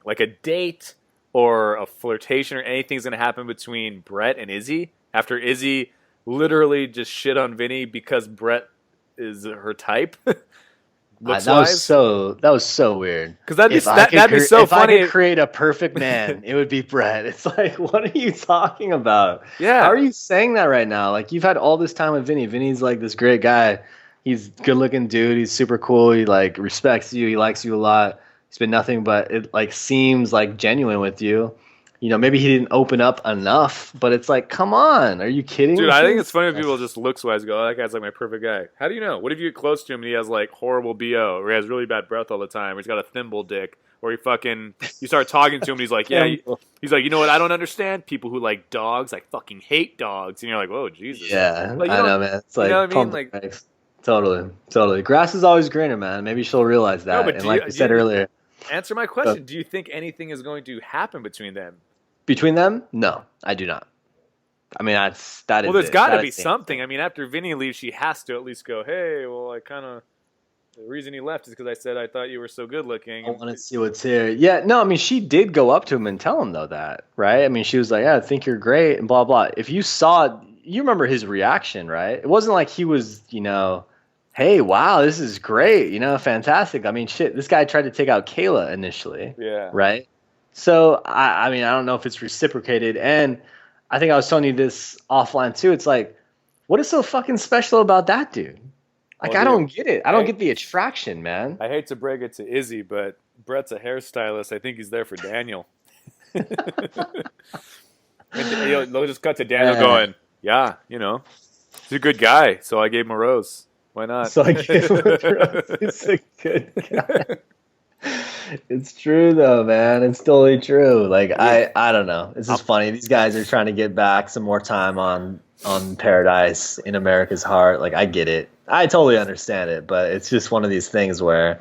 like a date or a flirtation or anything is going to happen between Brett and Izzy after Izzy literally just shit on Vinny because Brett is her type? That was so weird. Because that'd be so funny. If I could create a perfect man, it would be Brett. It's like, what are you talking about? Yeah. How are you saying that right now? Like, you've had all this time with Vinny. Vinny's like this great guy. He's a good-looking dude. He's super cool. He like respects you. He likes you a lot. He's been nothing but it like seems like genuine with you. maybe he didn't open up enough, but it's like, come on, are you kidding? Dude, I think it's funny when people just looks-wise go, oh, that guy's like my perfect guy. How do you know? What if you get close to him and he has like horrible BO, or he has really bad breath all the time, or he's got a thimble dick, or you start talking to him and he's like, yeah, he's like, you know what I don't understand? People who like dogs, I fucking hate dogs. And you're like, whoa, Jesus. Yeah, like, I know, man. It's like, you know what I mean? Like, totally. Grass is always greener, man. Maybe she'll realize that. No, and like you said earlier. Answer my question. Do you think anything is going to happen between them? Between them? No, I do not. I mean, that is. Well, there's got to be something. I mean, after Vinny leaves, she has to at least go, hey, well, the reason he left is because I said I thought you were so good looking. I want to see what's here. Yeah, no, I mean, she did go up to him and tell him, though, that, right? I mean, she was like, yeah, I think you're great, and blah, blah. If you saw, you remember his reaction, right? It wasn't like he was, hey, wow, this is great, fantastic. I mean, shit, this guy tried to take out Kayla initially. Yeah. Right? So, I mean, I don't know if it's reciprocated. And I think I was telling you this offline, too. It's like, what is so fucking special about that dude? Like, I don't get it. I don't get the attraction, man. I hate to break it to Izzy, but Brett's a hairstylist. I think he's there for Daniel. And they'll just cut to Daniel going, yeah, he's a good guy, so I gave him a rose. Why not? So I gave him a rose. He's a good guy. It's true, though, man. It's totally true. Like, I don't know. It's just funny. These guys are trying to get back some more time on Paradise in America's Heart. Like, I get it. I totally understand it, but it's just one of these things where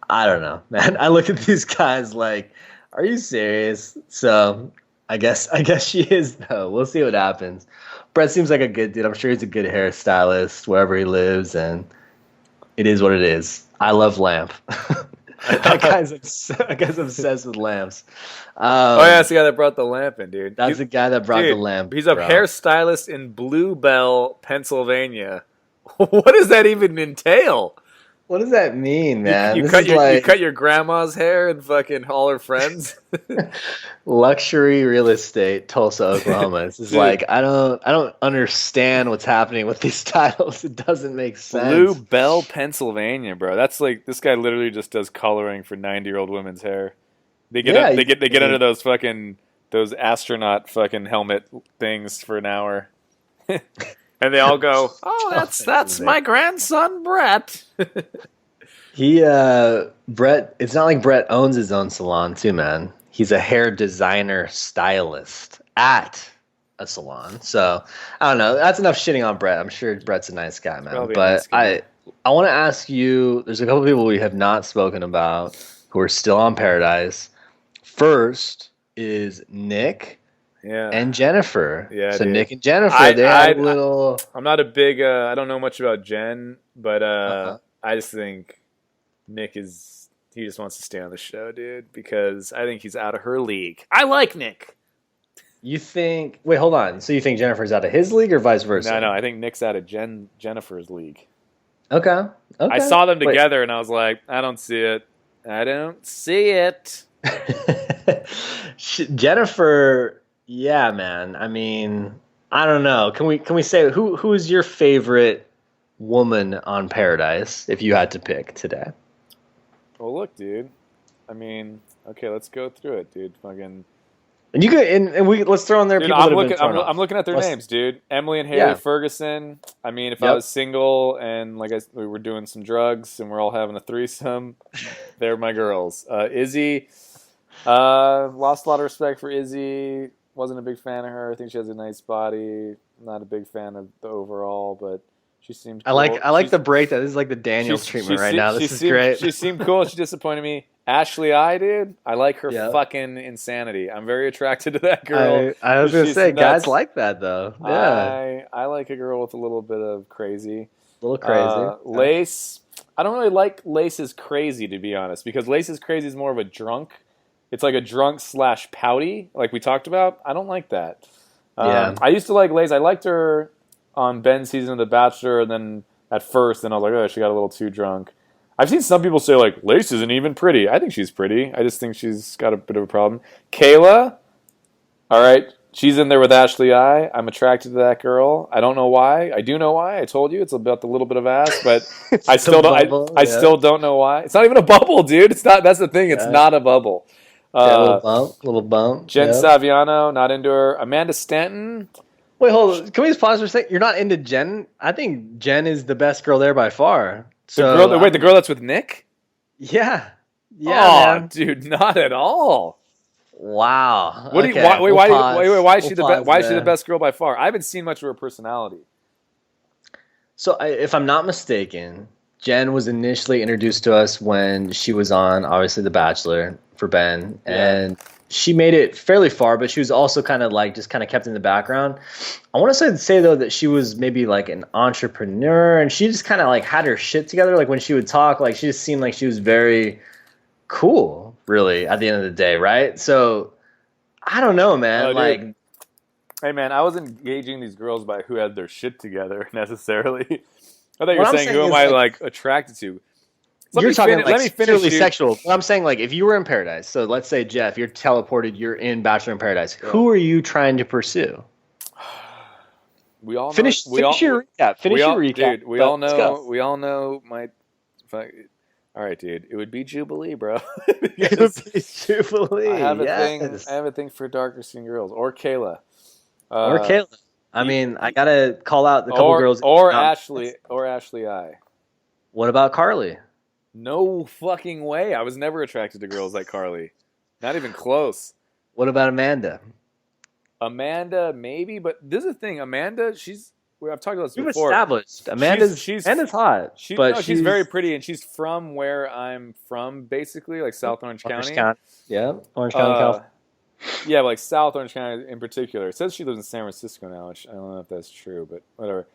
I don't know, man. I look at these guys like, are you serious? So I guess she is, though. We'll see what happens. Brett seems like a good dude. I'm sure he's a good hairstylist wherever he lives, and it is what it is. I love lamp. That guy's obsessed with lamps. That's the guy that brought the lamp in, dude. That's the guy that brought the lamp. He's a hairstylist in Blue Bell, Pennsylvania. What does that even entail? What does that mean, man? You cut your grandma's hair and fucking all her friends. Luxury real estate, Tulsa, Oklahoma. This is like I don't understand what's happening with these titles. It doesn't make sense. Blue Bell, Pennsylvania, bro. That's like this guy literally just does coloring for 90-year-old women's hair. They get under those astronaut fucking helmet things for an hour. And they all go, oh, that's my grandson, Brett. Brett, it's not like Brett owns his own salon too, man. He's a hair designer stylist at a salon. So, I don't know. That's enough shitting on Brett. I'm sure Brett's a nice guy, man. Probably but I want to ask you, there's a couple people we have not spoken about who are still on Paradise. First is Nick. Yeah. And Jennifer. Yeah. So dude. Nick and Jennifer, they had a little. I'm not a big. I don't know much about Jen, but I just think Nick is. He just wants to stay on the show, dude, because I think he's out of her league. I like Nick. You think? Wait, hold on. So you think Jennifer's out of his league or vice versa? No. I think Nick's out of Jennifer's league. Okay. I saw them together, and I was like, I don't see it. Jennifer. Yeah, man. I mean, I don't know. Can we say who is your favorite woman on Paradise if you had to pick today? Well, look, dude. I mean, okay, let's go through it, dude. Fucking. And you could let's throw in there people that have been thrown off. I'm looking at their names, dude. Emily and Haley Ferguson. I mean, if I was single and we were doing some drugs and we're all having a threesome, they're my girls. Izzy. Lost a lot of respect for Izzy. Wasn't a big fan of her. I think she has a nice body. Not a big fan of the overall, but she seemed cool. I like the breakdown. This is like the Daniels treatment right now. This is great. She seemed cool. She disappointed me. Ashley dude. I like her fucking insanity. I'm very attracted to that girl. I was going to say, guys like that, though. Yeah. I like a girl with a little bit of crazy. A little crazy. Lace. I don't really like Lace's crazy, to be honest, because Lace's crazy is more of a drunk. It's like a drunk / pouty, like we talked about. I don't like that. I used to like Lace. I liked her on Ben's season of The Bachelor, and then at first, then I was like, oh, she got a little too drunk. I've seen some people say, like, Lace isn't even pretty. I think she's pretty. I just think she's got a bit of a problem. Kayla, all right, she's in there with Ashley I'm attracted to that girl. I don't know why. I do know why. I told you it's about the little bit of ass, but I still don't know why. It's not even a bubble, dude. It's not. That's the thing. It's not a bubble. Yeah, little bump. Jen Saviano, not into her. Amanda Stanton. Wait, hold on. Can we just pause for a second? You're not into Jen? I think Jen is the best girl there by far. The girl that's with Nick? Yeah. Yeah, man. Dude, not at all. Wow. Why is she the best girl by far? I haven't seen much of her personality. So, if I'm not mistaken, Jen was initially introduced to us when she was on, obviously, The Bachelor for Ben, and she made it fairly far, but she was also kind of kept in the background. I want to say though that she was maybe like an entrepreneur, and she just kind of like had her shit together. Like when she would talk, like she just seemed like she was very cool, really, at the end of the day, right? So I don't know, man. Hey, man, I wasn't gauging these girls by who had their shit together necessarily. I thought you were saying who am I like attracted to. Let me finish. Purely sexual. But I'm saying, like, if you were in paradise, so let's say, Geoff, you're teleported, you're in Bachelor in Paradise. Yeah. Who are you trying to pursue? We all finish your recap. Dude, we all know my. All right, dude. It would be Jubilee, bro. It would be Jubilee. I have a thing for darker skinned girls, or Kayla. I mean, I gotta call out the couple girls. Or Ashley I. What about Carly? No fucking way. I was never attracted to girls like Carly. Not even close. What about Amanda? Amanda, maybe, but this is the thing. Amanda, I've talked about this before. You've established. Amanda's hot. She's very pretty, and she's from where I'm from, basically, like South Orange County. Yeah, Orange County, California. Yeah, like South Orange County in particular. It says she lives in San Francisco now, which I don't know if that's true, but whatever.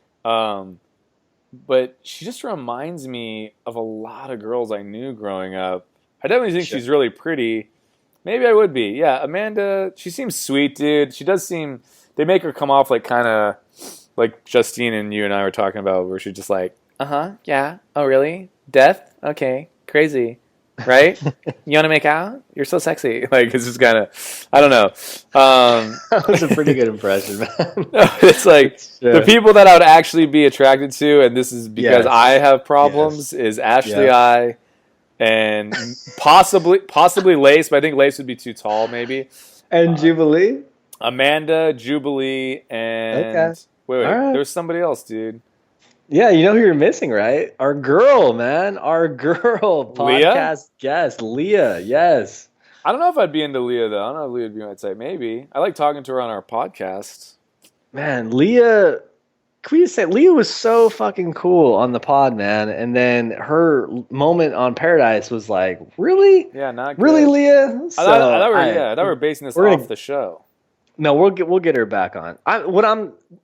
But she just reminds me of a lot of girls I knew growing up. I definitely think she's really pretty. Maybe I would be. Yeah, Amanda, she seems sweet, dude. She does seem... They make her come off like kind of... Like Justine and you and I were talking about, where she's just like, yeah. Oh, really? Death? Okay. Crazy. Right? You want to make out? You're so sexy. Like, it's just kind of... I don't know. That was a pretty good impression, man. It's like... The people that I would actually be attracted to, and this is because I have problems, is Ashley I... And possibly Lace, but I think Lace would be too tall, maybe. And Jubilee? Amanda, Jubilee, and... Wait. Right. There's somebody else, dude. Yeah, you know who you're missing, right? Our girl, man. Our girl. Podcast guest. Leah, yes. I don't know if I'd be into Leah, though. I don't know if Leah would be my type. Maybe. I like talking to her on our podcast. Man, Leah... Can we just say Leah was so fucking cool on the pod, man, and then her moment on Paradise was like, really? Yeah, not good. Really, Leah? So, I thought we were basing this off the show. No, we'll get her back on.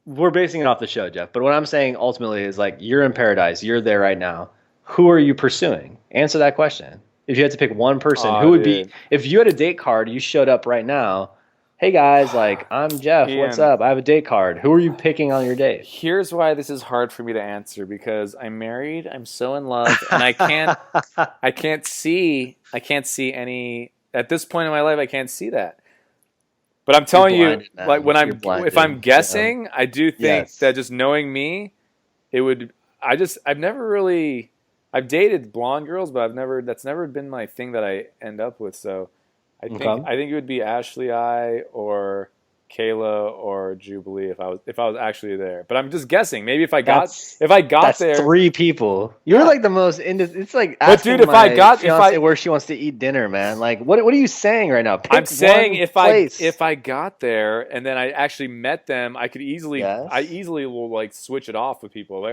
We're basing it off the show, Geoff. But what I'm saying ultimately is, like, you're in Paradise, you're there right now. Who are you pursuing? Answer that question. If you had to pick one person, who would be? If you had a date card, you showed up right now. Hey guys, like, I'm Geoff. What's up? I have a date card. Who are you picking on your date? Here's why this is hard for me to answer, because I'm married, I'm so in love, and I can't see any at this point in my life. I can't see that. But I'm telling you, like, if I'm guessing, I do think that just knowing me, it would. I've dated blonde girls, but that's never been my thing that I end up with. So. I think it would be Ashley I or Kayla or Jubilee if I was actually there. But I'm just guessing. Maybe if I got there, 3 people. You're like the most it's like asking where she wants to eat dinner, man. Like what are you saying right now? I'm saying if I got there and then I actually met them, I easily will like switch it off with people. Like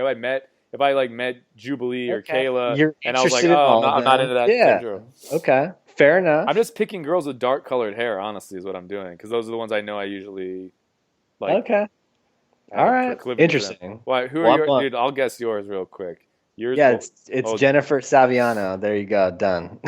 if I met Jubilee or Kayla, and I was like, I'm not into that. Yeah. Okay. Fair enough. I'm just picking girls with dark colored hair, honestly, is what I'm doing. Because those are the ones I know I usually like. Okay. All right. Interesting. Why? Who are yours? Dude, I'll guess yours real quick. It's Jennifer Saviano. There you go. Done.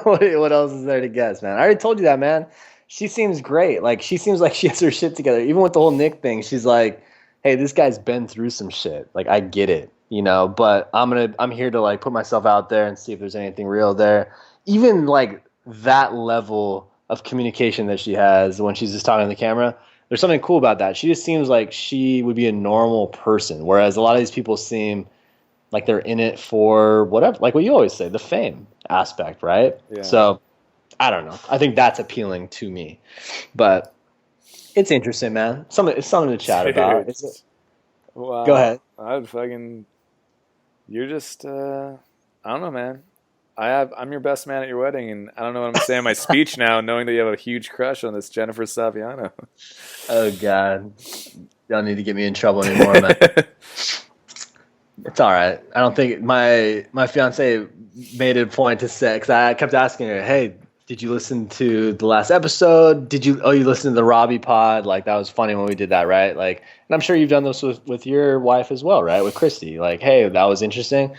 What else is there to guess, man? I already told you that, man. She seems great. Like, she seems like she has her shit together. Even with the whole Nick thing, she's like, hey, this guy's been through some shit. Like, I get it, but I'm here to, like, put myself out there and see if there's anything real there. Even, like, that level of communication that she has when she's just talking to the camera, there's something cool about that. She just seems like she would be a normal person, whereas a lot of these people seem like they're in it for whatever, like what you always say, the fame aspect, right? Yeah. So I don't know. I think that's appealing to me, but it's interesting, man. It's something to chat about. Wow. Go ahead. You're just, I don't know, man. I'm your best man at your wedding, and I don't know what I'm going to say in my speech now, knowing that you have a huge crush on this Jennifer Saviano. Oh, God. Y'all need to get me in trouble anymore, man. It's all right. I don't think my fiance made it a point to say, because I kept asking her, hey, did you listen to the last episode? You listened to the Robbie pod? Like, that was funny when we did that, right? Like, and I'm sure you've done this with your wife as well, right? With Christy. Like, hey, that was interesting.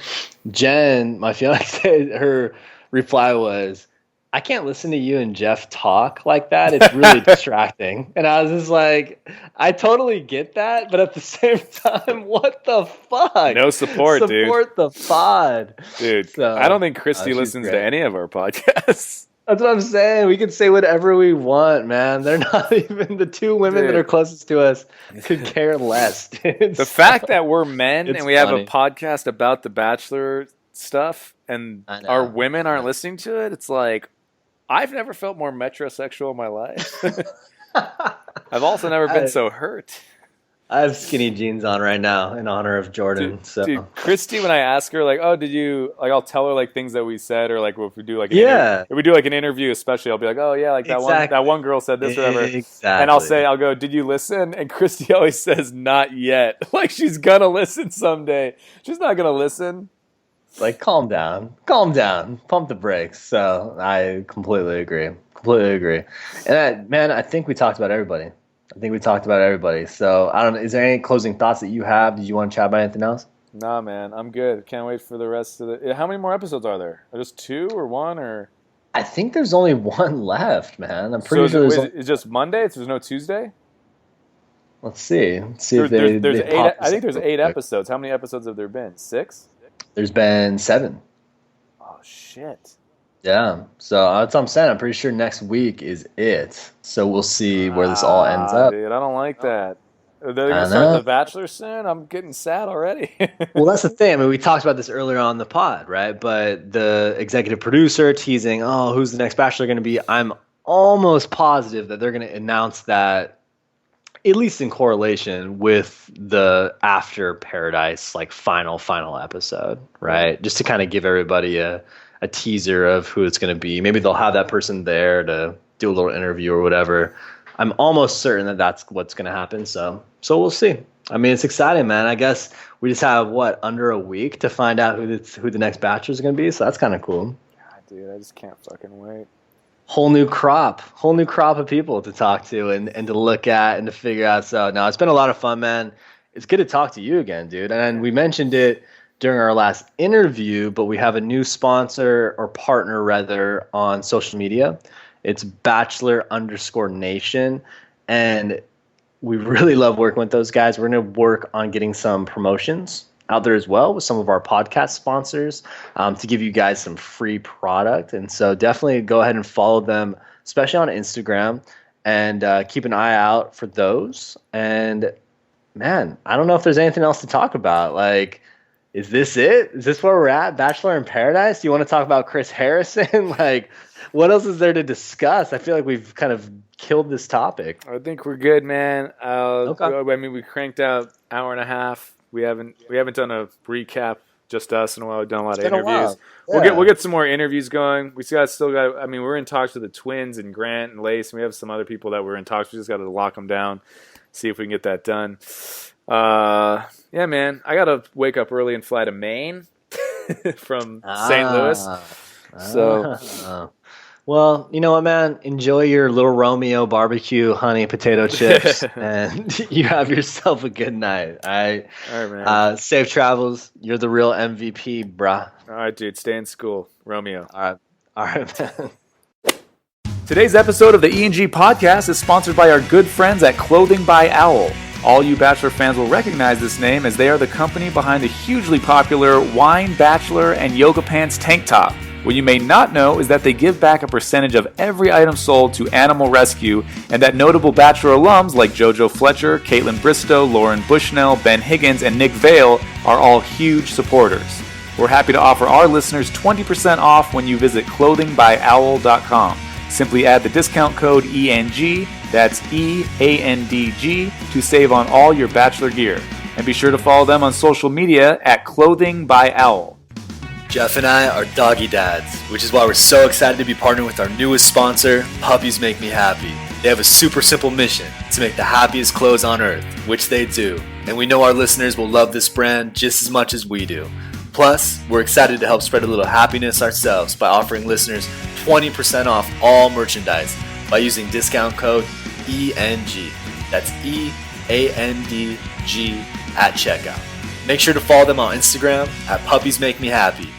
Jen, my fiance, her reply was, I can't listen to you and Geoff talk like that. It's really distracting. And I was just like, I totally get that. But at the same time, what the fuck? No support, dude. Support the pod. Dude, so, I don't think Christy listens to any of our podcasts. That's what I'm saying. We can say whatever we want, man. They're not even the two women that are closest to us could care less. Dude. The fact that we're men and we have a podcast about the Bachelor stuff and our women aren't listening to it, it's like, I've never felt more metrosexual in my life. I've also never been so hurt. I have skinny jeans on right now in honor of Jordan. Dude, Christy, when I ask her, like, oh, did you, like, I'll tell her, like, things that we said, or, like, if we do, like, if we do, like, an interview, especially, I'll be like, oh, yeah, like, that one girl said this or whatever. Exactly. And I'll go, did you listen? And Christy always says, not yet. Like, she's gonna listen someday. She's not gonna listen. Like, calm down, pump the brakes. So I completely agree. And I think we talked about everybody. So I don't know. Is there any closing thoughts that you have? Did you want to chat about anything else? Nah, man, I'm good. Can't wait for the rest of the. How many more episodes are there? Are just 2 or 1 or? I think there's only 1 left, man. I'm pretty sure it's just Monday. There's no Tuesday. Let's see. There's 8. I think there's 8 episodes. How many episodes have there been? 6. There's been 7. Oh shit. Yeah, so that's what I'm saying. I'm pretty sure next week is it. So we'll see where this all ends up. Dude, I don't like that. They're going to start The Bachelor soon? I'm getting sad already. Well, that's the thing. I mean, we talked about this earlier on the pod, right? But the executive producer teasing, oh, who's the next Bachelor going to be? I'm almost positive that they're going to announce that, at least in correlation with the After Paradise, like, final episode, right? Just to kind of give everybody a teaser of who it's going to be. Maybe they'll have that person there to do a little interview or whatever. I'm almost certain that that's what's going to happen. So we'll see. I mean, it's exciting, man. I guess we just have under a week to find out who the next Bachelor is going to be. So that's kind of cool. God, dude, I just can't fucking wait. Whole new crop of people to talk to and to look at and to figure out. So no, it's been a lot of fun, man. It's good to talk to you again, dude. And we mentioned it during our last interview, but we have a new sponsor or partner rather on social media. It's Bachelor_Nation. And we really love working with those guys. We're going to work on getting some promotions out there as well with some of our podcast sponsors to give you guys some free product. And so definitely go ahead and follow them, especially on Instagram, and keep an eye out for those. And man, I don't know if there's anything else to talk about. Like, is this it? Is this where we're at? Bachelor in Paradise? Do you want to talk about Chris Harrison? Like, what else is there to discuss? I feel like we've kind of killed this topic. I think we're good, man. Okay. I mean, we cranked out hour and a half. We haven't done a recap, just us in a while. We've done a lot of interviews. Yeah. We'll get some more interviews going. We still got. I mean, we're in talks with the twins and Grant and Lace, and we have some other people that we're in talks. We just got to lock them down, see if we can get that done. Yeah, man. I got to wake up early and fly to Maine from St. Louis. So. Well, you know what, man? Enjoy your Little Romeo barbecue honey potato chips, and you have yourself a good night. All right, man. Safe travels. You're the real MVP, brah. All right, dude. Stay in school, Romeo. All right, man. Today's episode of the E&G podcast is sponsored by our good friends at Clothing by Owl. All you Bachelor fans will recognize this name as they are the company behind the hugely popular Wine, Bachelor, and Yoga Pants tank top. What you may not know is that they give back a percentage of every item sold to Animal Rescue, and that notable Bachelor alums like JoJo Fletcher, Caitlin Bristow, Lauren Bushnell, Ben Higgins, and Nick Vale are all huge supporters. We're happy to offer our listeners 20% off when you visit clothingbyowl.com. Simply add the discount code ENG, that's EANDG, to save on all your Bachelor gear. And be sure to follow them on social media at Clothing by Owl. Geoff and I are doggy dads, which is why we're so excited to be partnering with our newest sponsor, Puppies Make Me Happy. They have a super simple mission to make the happiest clothes on earth, which they do. And we know our listeners will love this brand just as much as we do. Plus, we're excited to help spread a little happiness ourselves by offering listeners 20% off all merchandise by using discount code ENG. That's EANDG at checkout. Make sure to follow them on Instagram at Puppies Make Me Happy